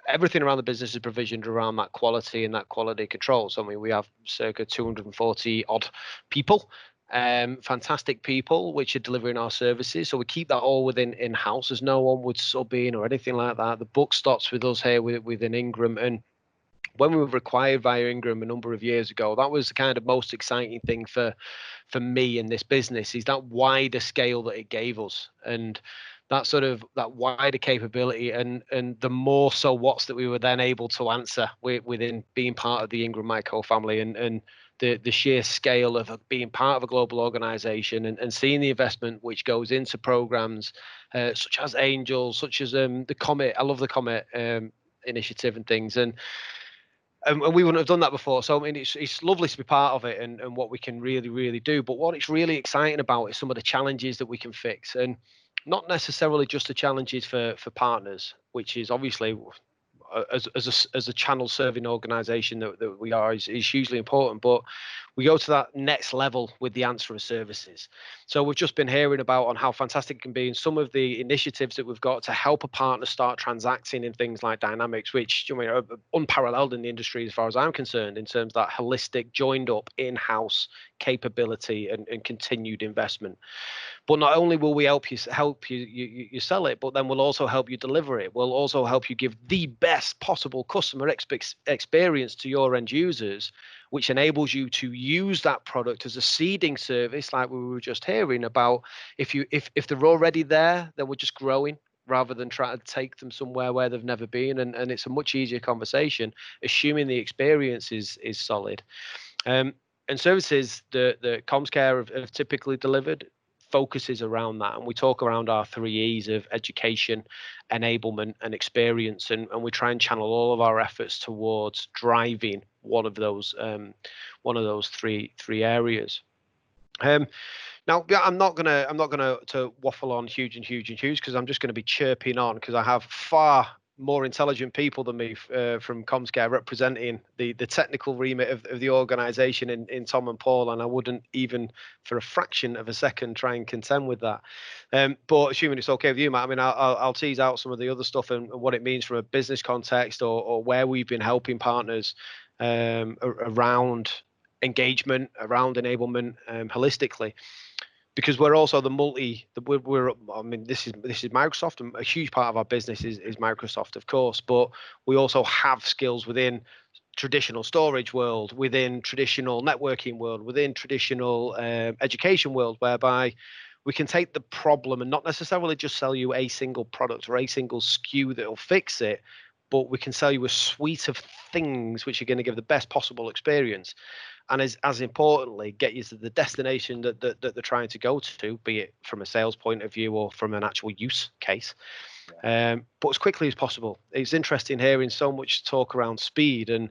everything around the business is provisioned around that quality and that quality control. So I mean, we have circa 240 odd people, fantastic people, which are delivering our services. So we keep that all in-house. There's no one would sub in or anything like that. The book stops with us here within Ingram, and when we were acquired via Ingram a number of years ago, that was the kind of most exciting thing for me in this business, is that wider scale that it gave us, and that wider capability, and the more so what's that we were then able to answer within being part of the Ingram Micro family, and the sheer scale of being part of a global organization, and seeing the investment which goes into programs such as Angels, such as the Comet. I love the Comet initiative and things, and we wouldn't have done that before. So I mean, it's lovely to be part of it, and what we can really do. But what it's really exciting about is some of the challenges that we can fix, and not necessarily just the challenges for partners, which is obviously as a channel serving organization that we are is hugely important, but we go to that next level with the answer of services. So we've just been hearing about on how fantastic it can be, and some of the initiatives that we've got to help a partner start transacting in things like Dynamics, which are unparalleled in the industry as far as I'm concerned, in terms of that holistic, joined up in-house capability and continued investment. But not only will we help you sell it, but then we'll also help you deliver it. We'll also help you give the best possible customer experience to your end users, which enables you to use that product as a seeding service, like we were just hearing about. If they're already there, then we're just growing rather than trying to take them somewhere where they've never been. And it's a much easier conversation, assuming the experience is solid. And services that Comms Care have typically delivered focuses around that, and we talk around our 3 E's of education, enablement, and experience, and we try and channel all of our efforts towards driving one of those three areas. Now, I'm not gonna to waffle on huge because I'm just going to be chirping on, because I have far more intelligent people than me from Comms Care representing the technical remit of the organization in Tom and Paul, and I wouldn't even for a fraction of a second try and contend with that. But assuming it's okay with you, Matt, I mean, I'll tease out some of the other stuff and what it means from a business context, or where we've been helping partners around engagement, around enablement, holistically. Because we're also I mean, this is Microsoft, and a huge part of our business is Microsoft, of course, but we also have skills within traditional storage world, within traditional networking world, within traditional education world, whereby we can take the problem and not necessarily just sell you a single product or a single SKU that will fix it, but we can sell you a suite of things which are going to give the best possible experience, and as importantly, get you to the destination that they're trying to go to, be it from a sales point of view or from an actual use case, but as quickly as possible. It's interesting hearing so much talk around speed, and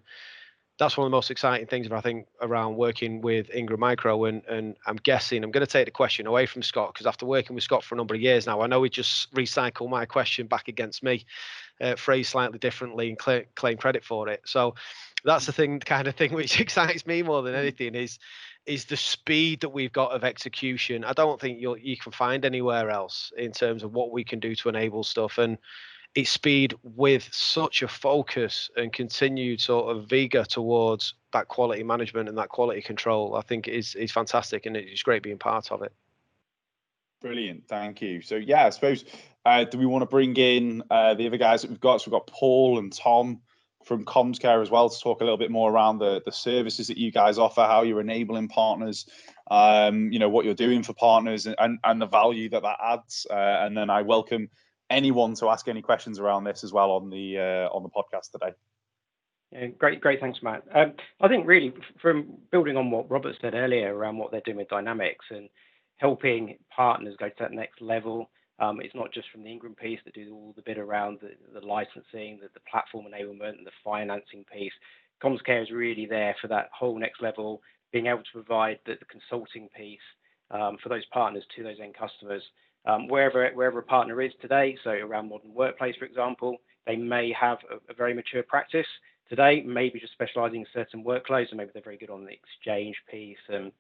that's one of the most exciting things, I think, around working with Ingram Micro. And I'm guessing I'm going to take the question away from Scott, because after working with Scott for a number of years now, I know he just recycled my question back against me, phrased slightly differently, and claim credit for it. So that's the kind of thing which excites me more than anything is the speed that we've got of execution. I don't think you can find anywhere else in terms of what we can do to enable stuff, and it's speed with such a focus and continued sort of vigor towards that quality management and that quality control. I think is fantastic, and it's great being part of it. Brilliant, thank you. So yeah, I suppose do we want to bring in the other guys that we've got? So we've got Paul and Tom from CommsCare as well to talk a little bit more around the services that you guys offer, how you're enabling partners, what you're doing for partners, and the value that adds. And then I welcome anyone to ask any questions around this as well on the podcast today. Yeah, great, thanks, Matt. I think really from building on what Robert said earlier around what they're doing with Dynamics and helping partners go to that next level. It's not just from the Ingram piece that do all the bit around the licensing, the platform enablement, and the financing piece. CommsCare is really there for that whole next level, being able to provide the consulting piece for those partners to those end customers. Wherever a partner is today, so around modern workplace, for example, they may have a very mature practice today, maybe just specializing in certain workloads, and maybe they're very good on the Exchange piece and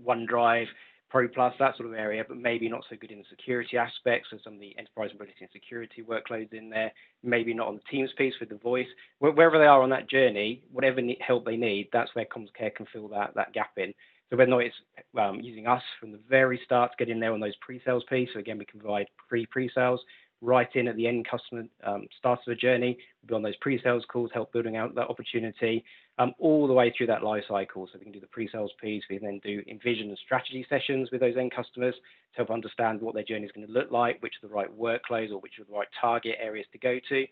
OneDrive, Pro Plus, that sort of area, but maybe not so good in the security aspects of some of the enterprise mobility and security workloads in there, maybe not on the Teams piece with the voice. Wherever they are on that journey, whatever help they need, that's where CommsCare can fill that gap in. So whether or not it's using us from the very start to get in there on those pre-sales piece, so again, we can provide pre-sales right in at the end customer start of the journey. We'll be on those pre-sales calls, help building out that opportunity, all the way through that life cycle. So we can do the pre-sales piece, we can then do envision and strategy sessions with those end customers to help understand what their journey is going to look like, which are the right workloads or which are the right target areas to go to,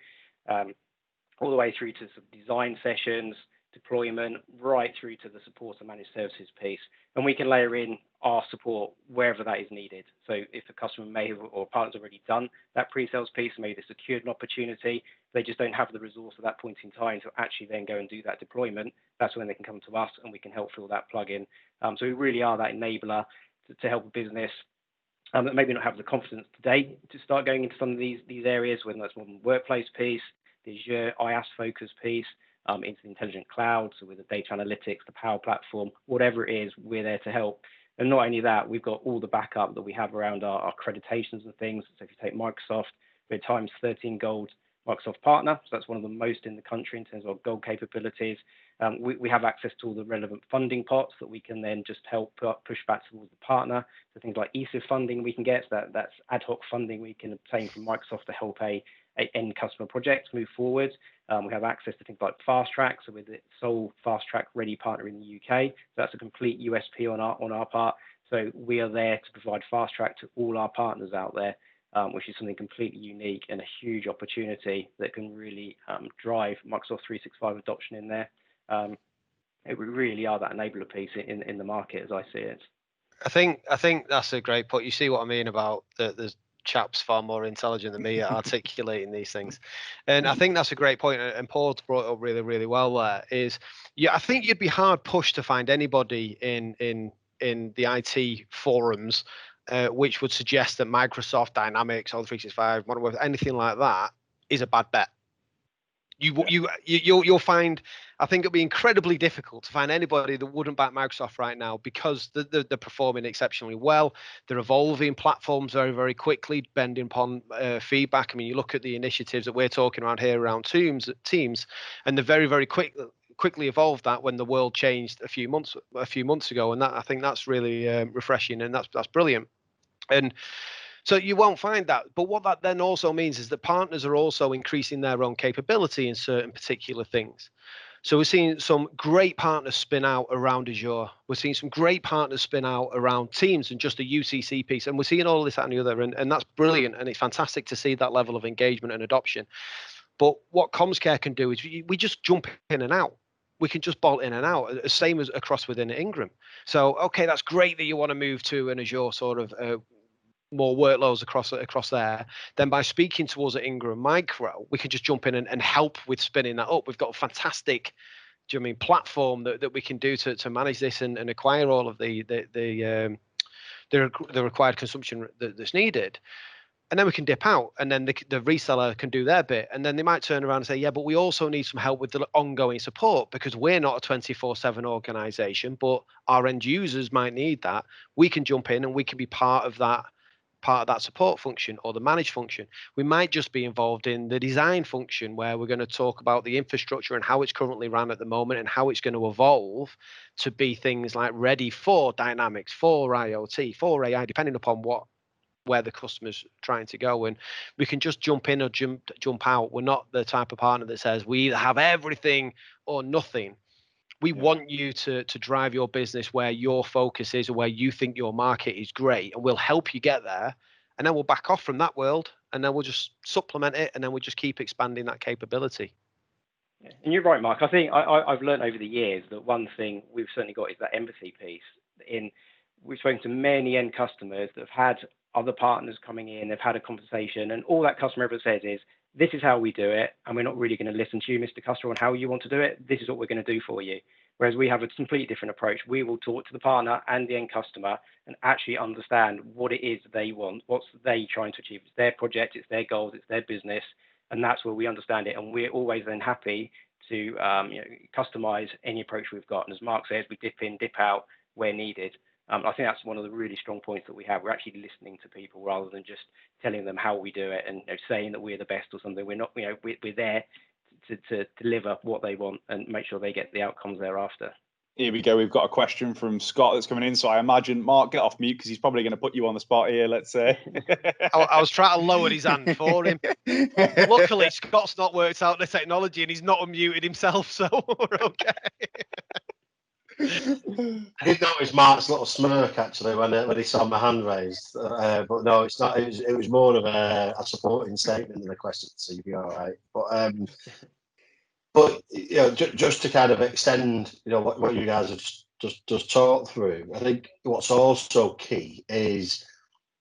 all the way through to some design sessions, deployment, right through to the support and managed services piece. And we can layer in our support wherever that is needed. So if a customer may have, or a partner's already done that pre-sales piece, maybe they secured an opportunity, they just don't have the resource at that point in time to actually then go and do that deployment, that's when they can come to us and we can help fill that plug-in. So we really are that enabler to help a business that maybe not have the confidence today to start going into some of these areas, whether that's modern workplace piece, the Azure IaaS focus piece, into the intelligent cloud, so with the data analytics, the Power Platform, whatever it is, we're there to help. And not only that, we've got all the backup that we have around our accreditations and things. So if you take Microsoft, we're times 13 gold Microsoft partner, so that's one of the most in the country in terms of gold capabilities. We have access to all the relevant funding pots that we can then just help push back towards the partner. So things like ESIF funding we can get, so that's ad hoc funding we can obtain from Microsoft to help a end customer project move forward. We have access to things like Fast Track, so we're the sole Fast Track ready partner in the UK. So that's a complete USP on our part. So we are there to provide Fast Track to all our partners out there, which is something completely unique and a huge opportunity that can really drive Microsoft 365 adoption in there. We really are that enabler piece in the market as I see it. I think that's a great point. You see what I mean about the chaps far more intelligent than me at articulating these things, and I think that's a great point. And Paul's brought it up really, really well. There is, I think you'd be hard pushed to find anybody in the IT forums which would suggest that Microsoft Dynamics, Office 365, Modern Workplace, anything like that is a bad bet. You'll find, I think it'll be incredibly difficult to find anybody that wouldn't back Microsoft right now, because they're performing exceptionally well. They're evolving platforms very, very quickly, bending upon feedback. I mean, you look at the initiatives that we're talking around here around Teams, and they're very, very quickly evolved that when the world changed a few months ago, and that I think that's really refreshing, and that's brilliant. And so you won't find that. But what that then also means is that partners are also increasing their own capability in certain particular things. So we're seeing some great partners spin out around Azure. We're seeing some great partners spin out around Teams and just a UCC piece. And we're seeing all this, that, and the other. And that's brilliant. And it's fantastic to see that level of engagement and adoption. But what CommsCare can do is we just jump in and out. We can just bolt in and out, same as across within Ingram. So, okay, that's great that you want to move to an Azure sort of more workloads across there. Then by speaking to us at Ingram Micro, we can just jump in and help with spinning that up. We've got a fantastic, platform that we can do to manage this and acquire all of the required consumption that's needed. And then we can dip out, and then the reseller can do their bit, and then they might turn around and say, yeah, but we also need some help with the ongoing support, because we're not a 24/7 organization, but our end users might need that. We can jump in and we can be part of that support function or the managed function. We might just be involved in the design function, where we're going to talk about the infrastructure and how it's currently run at the moment and how it's going to evolve to be things like ready for Dynamics, for IoT, for AI, depending upon where the customer's trying to go. And we can just jump in or jump out. We're not the type of partner that says we either have everything or nothing. We want you to drive your business where your focus is or where you think your market is great, and we'll help you get there. And then we'll back off from that world, and then we'll just supplement it, and then we'll just keep expanding that capability. Yeah. And you're right, Mark. I think I've learned over the years that one thing we've certainly got is that empathy piece. We've spoken to many end customers that have had other partners coming in, they've had a conversation, and all that customer ever says is, this is how we do it, and we're not really going to listen to you, Mr. Customer, on how you want to do it. This is what we're going to do for you. Whereas we have a completely different approach. We will talk to the partner and the end customer and actually understand what it is they want, what's they trying to achieve. It's their project, it's their goals, it's their business, and that's where we understand it. And we're always then happy to customize any approach we've got. And as Mark says, we dip in, dip out where needed. I think that's one of the really strong points that we have. We're actually listening to people rather than just telling them how we do it and saying that we're the best or something. We're not, we're there to deliver what they want and make sure they get the outcomes thereafter. Here we go. We've got a question from Scott that's coming in. So I imagine, Mark, get off mute because he's probably going to put you on the spot here, let's say. I was trying to lower his hand for him. Luckily, Scott's not worked out the technology and he's not unmuted himself, so we're okay. I did notice Mark's little smirk actually when he saw my hand raised, but no, it's not. It was more of a supporting statement than a question. So you'd be all right. But just to kind of extend, what you guys have just talked through. I think what's also key is,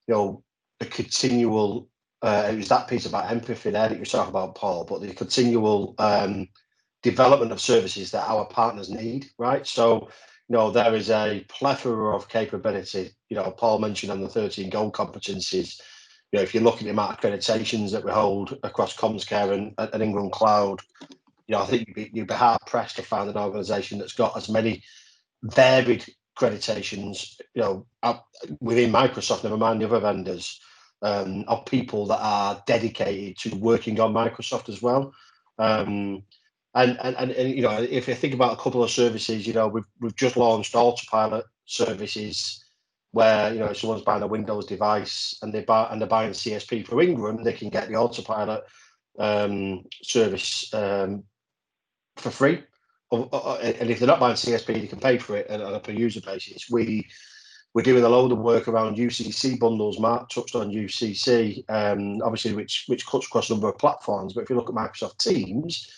the continual. It was that piece about empathy there that you were talking about, Paul, but the continual development of services that our partners need, right? So, there is a plethora of capability. Paul mentioned on the 13 gold competencies. If you're looking at the amount of accreditations that we hold across CommsCare and Ingram Cloud, I think you'd be hard pressed to find an organisation that's got as many varied accreditations, within Microsoft, never mind the other vendors, of people that are dedicated to working on Microsoft as well. And if you think about a couple of services, we've just launched autopilot services where if someone's buying a Windows device and they're buying CSP for Ingram, they can get the autopilot service for free. And if they're not buying CSP, they can pay for it on a per user basis. We're doing a load of work around UCC bundles. Mark touched on UCC, obviously, which cuts across a number of platforms. But if you look at Microsoft Teams,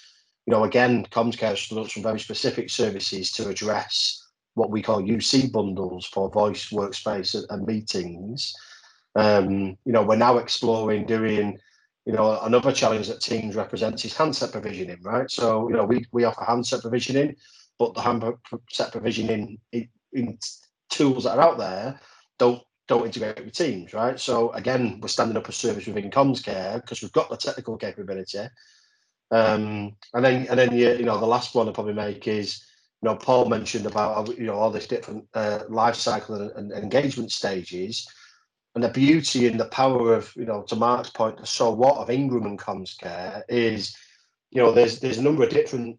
again, CommsCare stood up some very specific services to address what we call UC bundles for voice, workspace, and meetings. We're now exploring doing, another challenge that Teams represents is handset provisioning, right? So, we offer handset provisioning, but the handset provisioning in tools that are out there don't integrate with Teams, right? So again, we're standing up a service within CommsCare because we've got the technical capability. And then the last one I'll probably make is, Paul mentioned about all these different life cycle and engagement stages, and the beauty and the power of, to Mark's point, the so what of Ingram and CommsCare is, there's a number of different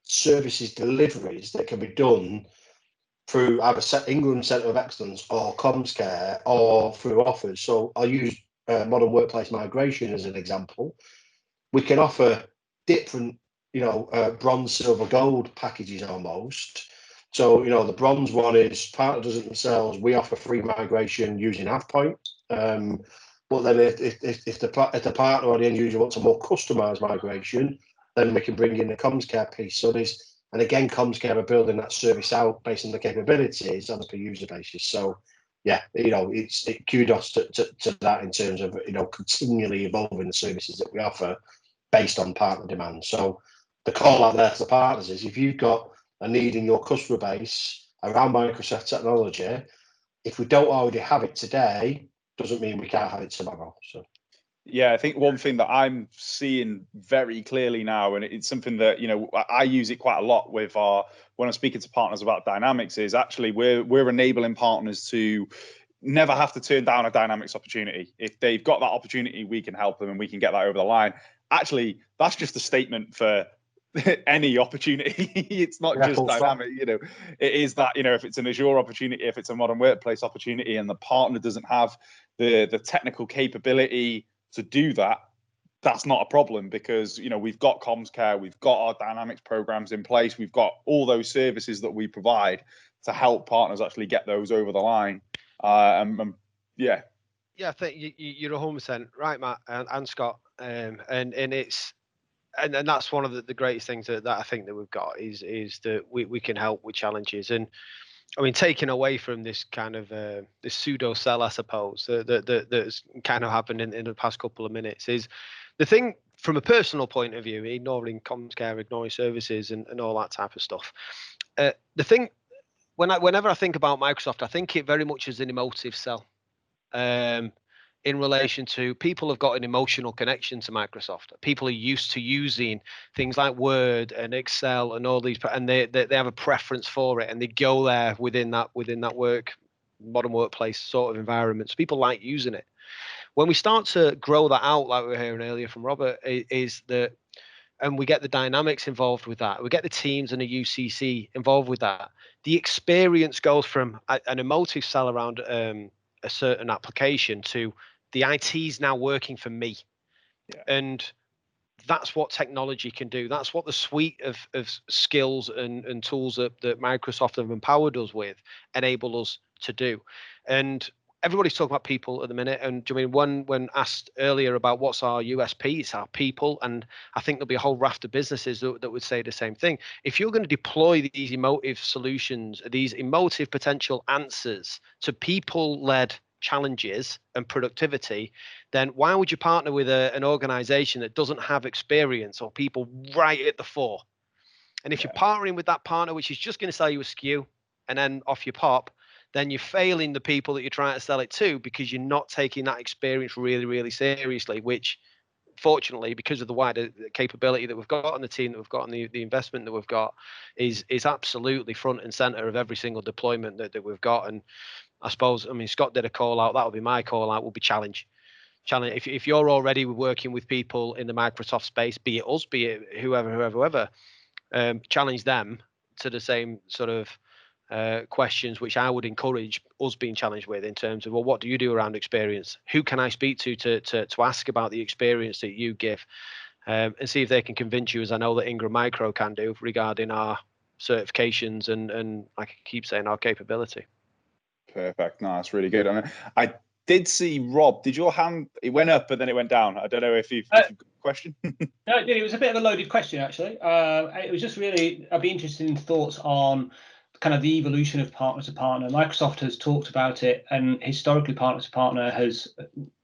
services deliveries that can be done through either Ingram Centre of Excellence or CommsCare or through offers. So I'll use modern workplace migration as an example. We can offer different, bronze, silver, gold packages almost. So, the bronze one is partner does it themselves. We offer free migration using AvePoint. But then if the partner or the end user wants a more customized migration, then we can bring in the comms care piece. So and again, comms care are building that service out based on the capabilities on a per user basis. So yeah, it's kudos to that in terms of, continually evolving the services that we offer based on partner demand. So the call out there to the partners is, if you've got a need in your customer base around Microsoft technology, if we don't already have it today, doesn't mean we can't have it tomorrow. So yeah, I think one thing that I'm seeing very clearly now, and it's something that, I use it quite a lot with when I'm speaking to partners about Dynamics, is actually we're enabling partners to never have to turn down a Dynamics opportunity. If they've got that opportunity, we can help them and we can get that over the line. Actually, that's just a statement for any opportunity. It's not just Dynamic, it is that, if it's an Azure opportunity, if it's a modern workplace opportunity, and the partner doesn't have the technical capability to do that, that's not a problem, because we've got comms care, we've got our Dynamics programs in place, we've got all those services that we provide to help partners actually get those over the line. Yeah, I think you're 100% right, Matt and Scott, and it's and that's one of the greatest things that I think that we've got is that we can help with challenges. And I mean, taking away from this kind of this pseudo sell, I suppose, that's kind of happened in the past couple of minutes, is the thing from a personal point of view, ignoring comms care, ignoring services and all that type of stuff. The thing, whenever I think about Microsoft, I think it very much as an emotive sell. In relation to people have got an emotional connection to Microsoft. People are used to using things like Word and Excel and all these, and they have a preference for it, and they go there within that modern workplace sort of environment. So people like using it. When we start to grow that out, like we were hearing earlier from Robert, is that, and we get the Dynamics involved with that, we get the Teams and the UCC involved with that, the experience goes from an emotive sell around a certain application to the IT is now working for me. Yeah. And that's what technology can do. That's what the suite of skills and tools that Microsoft have empowered us with enable us to do. And everybody's talking about people at the minute. And I mean, when asked earlier about what's our USP, it's our people. And I think there'll be a whole raft of businesses that would say the same thing. If you're going to deploy these emotive solutions, these emotive potential answers to people-led challenges and productivity, then why would you partner with an organization that doesn't have experience or people right at the fore? And if you're partnering with that partner, which is just going to sell you a SKU and then off you pop, then you're failing the people that you're trying to sell it to, because you're not taking that experience really, really seriously, which fortunately, because of the wider capability that we've got on the team that we've got and the investment that we've got, is absolutely front and center of every single deployment that we've got. And I suppose, I mean, Scott did a call out. That would be my call out. Will be challenge. If you're already working with people in the Microsoft space, be it us, be it whoever, challenge them to the same sort of questions, which I would encourage us being challenged with, in terms of, well, what do you do around experience? Who can I speak to ask about the experience that you give, and see if they can convince you, as I know that Ingram Micro can do, regarding our certifications and I keep saying our capability. Perfect. No, that's really good. And I did see, Rob, did your hand, it went up but then it went down. I don't know if you've got a question. No, it was a bit of a loaded question, actually. It was just really, I'd be interested in thoughts on kind of the evolution of partner to partner. Microsoft has talked about it, and historically partner to partner has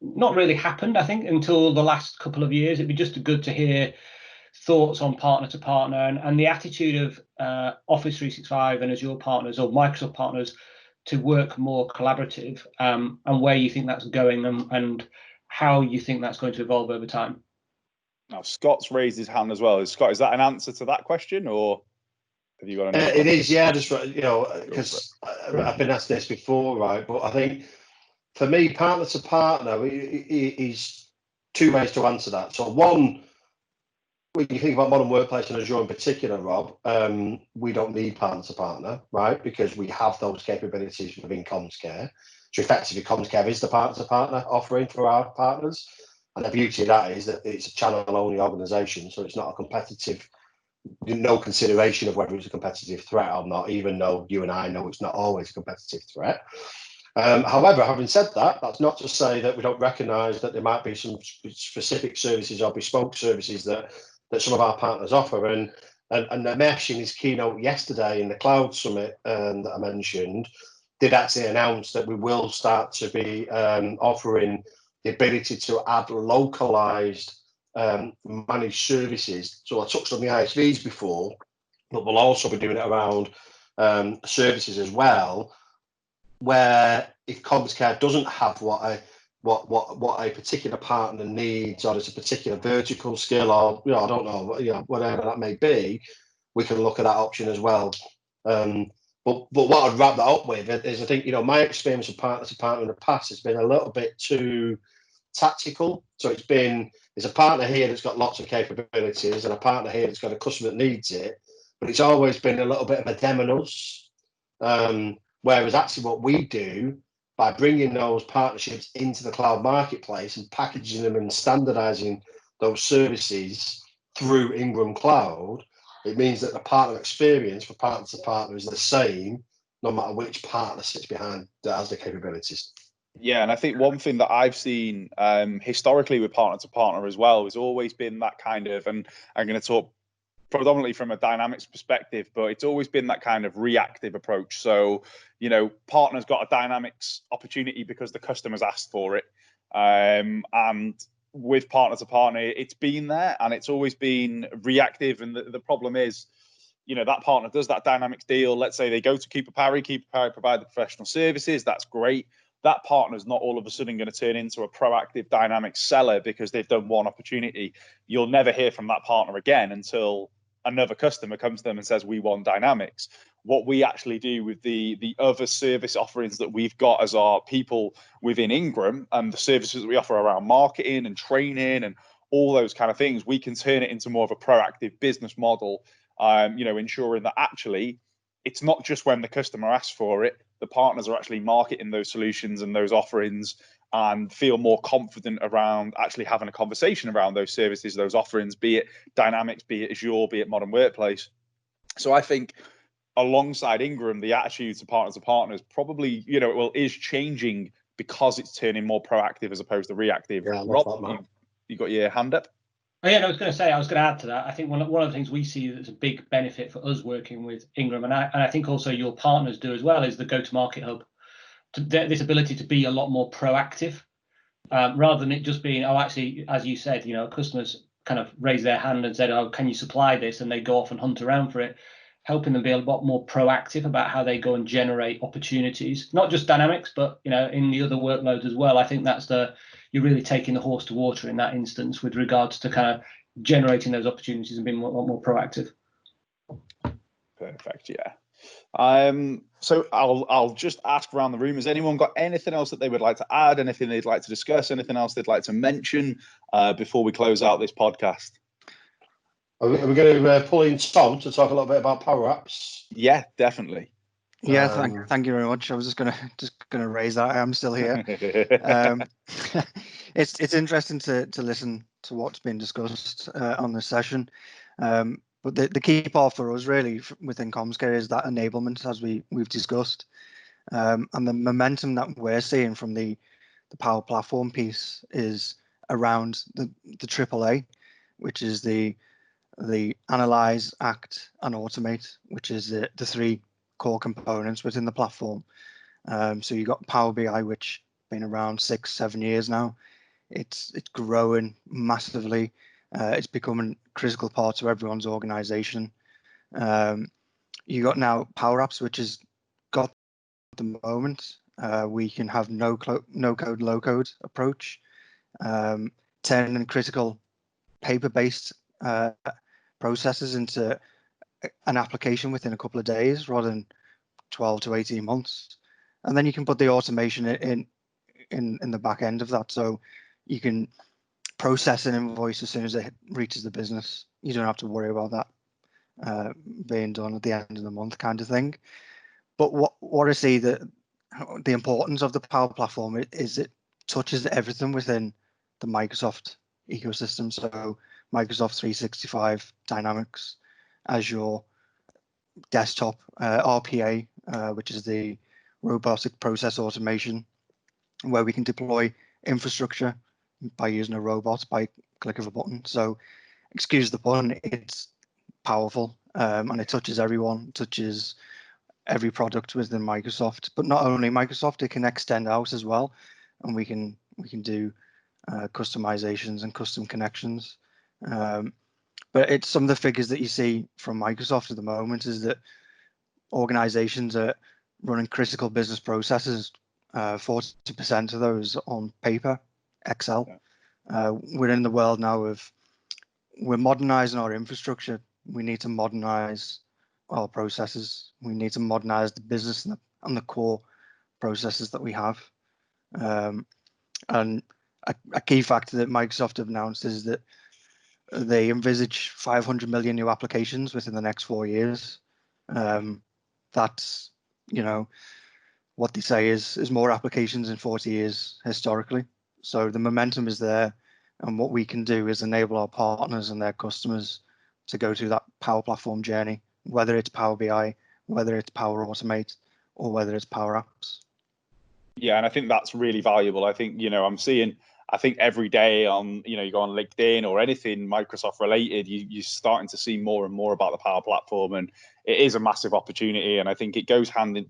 not really happened, I think, until the last couple of years. It'd be just good to hear thoughts on partner to partner and the attitude of Office 365 and Azure partners or Microsoft partners to work more collaborative, and where you think that's going and how you think that's going to evolve over time. Now, Scott's raised his hand as well. Scott, is that an answer to that question, or have you got another question? It is, yeah. Just, because I've been asked this before, right? But I think for me, partner to partner is two ways to answer that. So one, when you think about modern workplace and Azure in particular, Rob, we don't need partner to partner, right? Because we have those capabilities within comms care. So effectively, comms care is the partner to partner offering for our partners. And the beauty of that is that it's a channel-only organization, so it's not a competitive, no consideration of whether it's a competitive threat or not, even though you and I know it's not always a competitive threat. However, having said that, that's not to say that we don't recognise that there might be some specific services or bespoke services that some of our partners offer. And Namesh, in his keynote yesterday in the Cloud Summit that I mentioned, did actually announce that we will start to be offering the ability to add localised managed services. So I touched on the ISVs before, but we'll also be doing it around services as well, where if CommsCare doesn't have what a particular partner needs, or it's a particular vertical skill, or I don't know, whatever that may be, we can look at that option as well. But what I'd wrap that up with is, I think, my experience of partner to partner in the past has been a little bit too tactical. So there's a partner here that's got lots of capabilities, and a partner here that's got a customer that needs it, but it's always been a little bit of a them and us. Whereas actually what we do, by bringing those partnerships into the cloud marketplace and packaging them and standardizing those services through Ingram Cloud, it means that the partner experience for partner to partner is the same, no matter which partner sits behind that has the capabilities. Yeah, and I think one thing that I've seen historically with partner to partner as well has always been that kind of, and I'm going to talk predominantly from a dynamics perspective, but it's always been that kind of reactive approach. So, partners got a dynamics opportunity because the customers asked for it. And with partner to partner, it's been there and it's always been reactive. And the problem is, that partner does that dynamics deal. Let's say they go to Cooper Parry provide the professional services. That's great. That partner's not all of a sudden going to turn into a proactive dynamic seller because they've done one opportunity. You'll never hear from that partner again until another customer comes to them and says, we want dynamics. What we actually do with the other service offerings that we've got as our people within Ingram, and the services that we offer around marketing and training and all those kind of things, we can turn it into more of a proactive business model, ensuring that actually it's not just when the customer asks for it, the partners are actually marketing those solutions and those offerings and feel more confident around actually having a conversation around those services, those offerings, be it Dynamics, be it Azure, be it Modern Workplace. So I think alongside Ingram, the attitude to partners probably, is changing because it's turning more proactive as opposed to reactive. Yeah, Rob, you got your hand up? Oh, yeah, I was going to add to that. I think one of the things we see that's a big benefit for us working with Ingram, and I think also your partners do as well, is the go-to-market hub. This ability to be a lot more proactive, rather than it just being, actually, as you said, customers kind of raise their hand and said, can you supply this? And they go off and hunt around for it, helping them be a lot more proactive about how they go and generate opportunities, not just Dynamics, but, in the other workloads as well. I think you're really taking the horse to water in that instance with regards to kind of generating those opportunities and being a lot more proactive. Perfect. Yeah. So I'll just ask around the room, has anyone got anything else that they would like to add, anything they'd like to discuss, anything else they'd like to mention before we close out this podcast? Are we going to pull in Tom to talk a little bit about Power Apps? Yeah, definitely. Yeah, thank you very much. I was just gonna raise that. I am still here. It's interesting to listen to what's been discussed on this session. But the key part for us really within CommsCare is that enablement, as we've discussed, and the momentum that we're seeing from the Power Platform piece is around the AAA, which is the analyze, act, and automate, which is the three core components within the platform. So you've got Power BI, which been around 6-7 years now. It's growing massively. It's becoming a critical part of everyone's organization. You got now Power Apps, which has got at the moment. We can have no code, low code approach, turning critical paper-based processes into an application within a couple of days rather than 12 to 18 months. And then you can put the automation in the back end of that. So you can process an invoice as soon as it reaches the business. You don't have to worry about that being done at the end of the month kind of thing. But what I see the importance of the Power Platform is it touches everything within the Microsoft ecosystem. So Microsoft 365, Dynamics, Azure, desktop, RPA, which is the robotic process automation, where we can deploy infrastructure by using a robot by click of a button. So, excuse the pun, it's powerful, and it touches everyone, touches every product within Microsoft. But not only Microsoft, it can extend out as well, and we can do customizations and custom connections. But it's some of the figures that you see from Microsoft at the moment is that organizations are running critical business processes, 40% of those on paper, Excel. We're in the world now of, we're modernizing our infrastructure. We need to modernize our processes. We need to modernize the business and the core processes that we have. And a key factor that Microsoft have announced is that they envisage 500 million new applications within the next 4 years. That's, what they say is more applications in 40 years historically. So the momentum is there, and what we can do is enable our partners and their customers to go through that Power Platform journey, whether it's Power BI, whether it's Power Automate, or whether it's Power Apps. Yeah, and I think that's really valuable. I think, I'm seeing, I think every day on, you go on LinkedIn or anything Microsoft related, you're starting to see more and more about the Power Platform, and it is a massive opportunity. And I think it goes hand in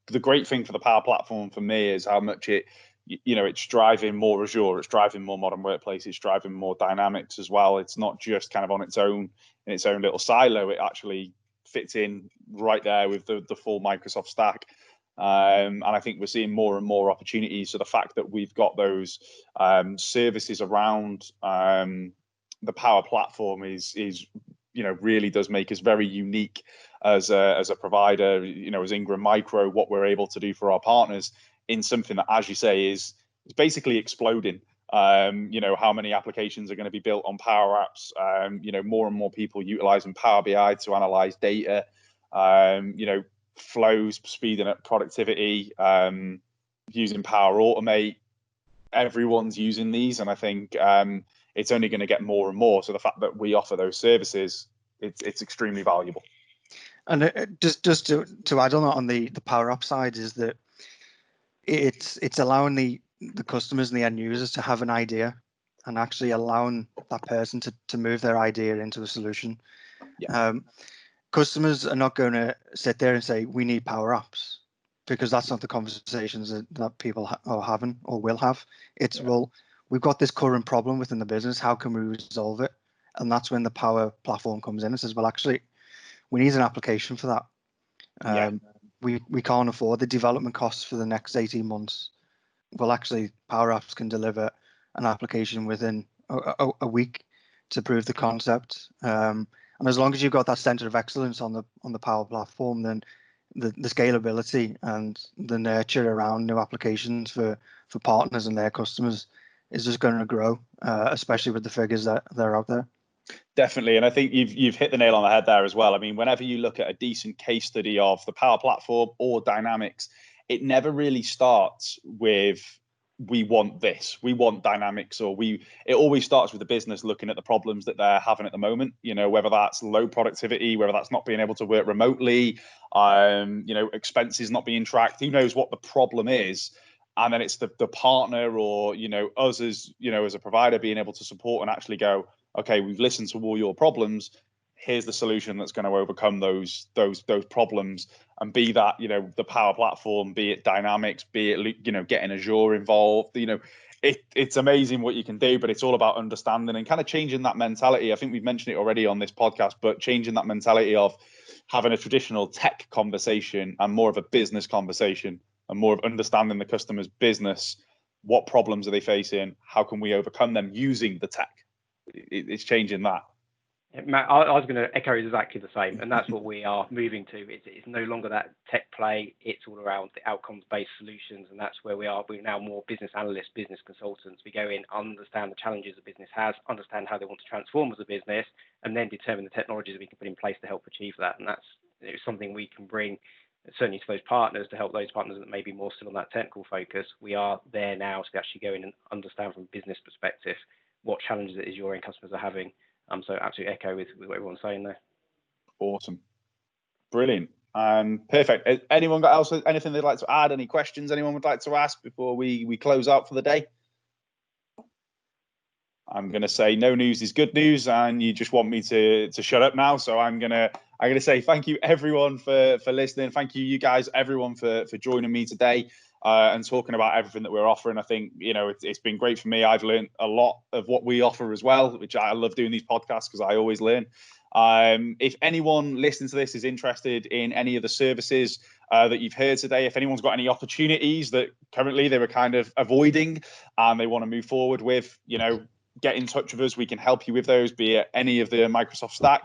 the great thing for the Power Platform for me is how much it's driving more Azure, it's driving more modern workplace, it's driving more Dynamics as well. It's not just kind of on its own in its own little silo. It actually fits in right there with the full Microsoft stack. And I think we're seeing more and more opportunities. So the fact that we've got those services around the Power Platform is really does make us very unique as a provider. As Ingram Micro, what we're able to do for our partners in something that, as you say, is basically exploding. How many applications are going to be built on Power Apps? More and more people utilizing Power BI to analyze data. Flows, speeding up productivity, using Power Automate. Everyone's using these, and I think it's only going to get more and more. So the fact that we offer those services, it's extremely valuable. And just to add on that on the Power Up side is that it's allowing the customers and the end users to have an idea, and actually allowing that person to move their idea into a solution. Yeah. Customers are not going to sit there and say, we need Power Apps, because that's not the conversations that people are having or will have. It's, well, we've got this current problem within the business. How can we resolve it? And that's when the Power Platform comes in and says, well, actually, we need an application for that. We can't afford the development costs for the next 18 months. Well, actually, Power Apps can deliver an application within a week to prove the concept. And as long as you've got that center of excellence on the Power Platform, then the scalability and the nurture around new applications for partners and their customers is just going to grow, especially with the figures that are out there. Definitely, and I think you've hit the nail on the head there as well. I mean, whenever you look at a decent case study of the Power Platform or Dynamics, it never really starts with we want this, we want Dynamics, or it always starts with the business looking at the problems that they're having at the moment, whether that's low productivity, whether that's not being able to work remotely, expenses not being tracked, who knows what the problem is. And then it's the partner or, us as, as a provider being able to support and actually go, okay, we've listened to all your problems. Here's the solution that's going to overcome those problems, and be that, the Power Platform, be it Dynamics, be it, getting Azure involved. It's amazing what you can do, but it's all about understanding and kind of changing that mentality. I think we've mentioned it already on this podcast, but changing that mentality of having a traditional tech conversation and more of a business conversation, and more of understanding the customer's business. What problems are they facing? How can we overcome them using the tech? It's changing that. Matt, I was going to echo exactly the same, and that's what we are moving to. It's no longer that tech play. It's all around the outcomes-based solutions, and that's where we are. We're now more business analysts, business consultants. We go in, understand the challenges a business has, understand how they want to transform as a business, and then determine the technologies that we can put in place to help achieve that. And that's something we can bring certainly to those partners, to help those partners that may be more still on that technical focus. We are there now to actually go in and understand from a business perspective what challenges it is your end customers are having. So absolutely echo with what everyone's saying there. Awesome. Brilliant. Perfect. Anyone got else? Anything they'd like to add? Any questions anyone would like to ask before we close out for the day? I'm going to say no news is good news, and you just want me to shut up now. So I'm gonna say thank you everyone for listening. Thank you guys, everyone for joining me today and talking about everything that we're offering. I think it's been great for me. I've learned a lot of what we offer as well, which I love doing these podcasts because I always learn. If anyone listening to this is interested in any of the services that you've heard today, if anyone's got any opportunities that currently they were kind of avoiding and they want to move forward with, get in touch with us. We can help you with those, be it any of the Microsoft stack.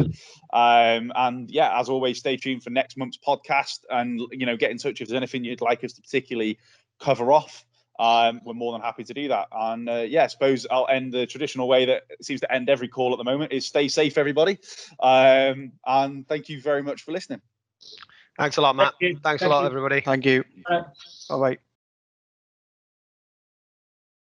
And yeah, as always, stay tuned for next month's podcast, and get in touch if there's anything you'd like us to particularly cover off. We're more than happy to do that. And I suppose I'll end the traditional way that seems to end every call at the moment, is stay safe, everybody. And thank you very much for listening. Thanks a lot, Matt. Thanks a lot, everybody. Thank you. Bye-bye.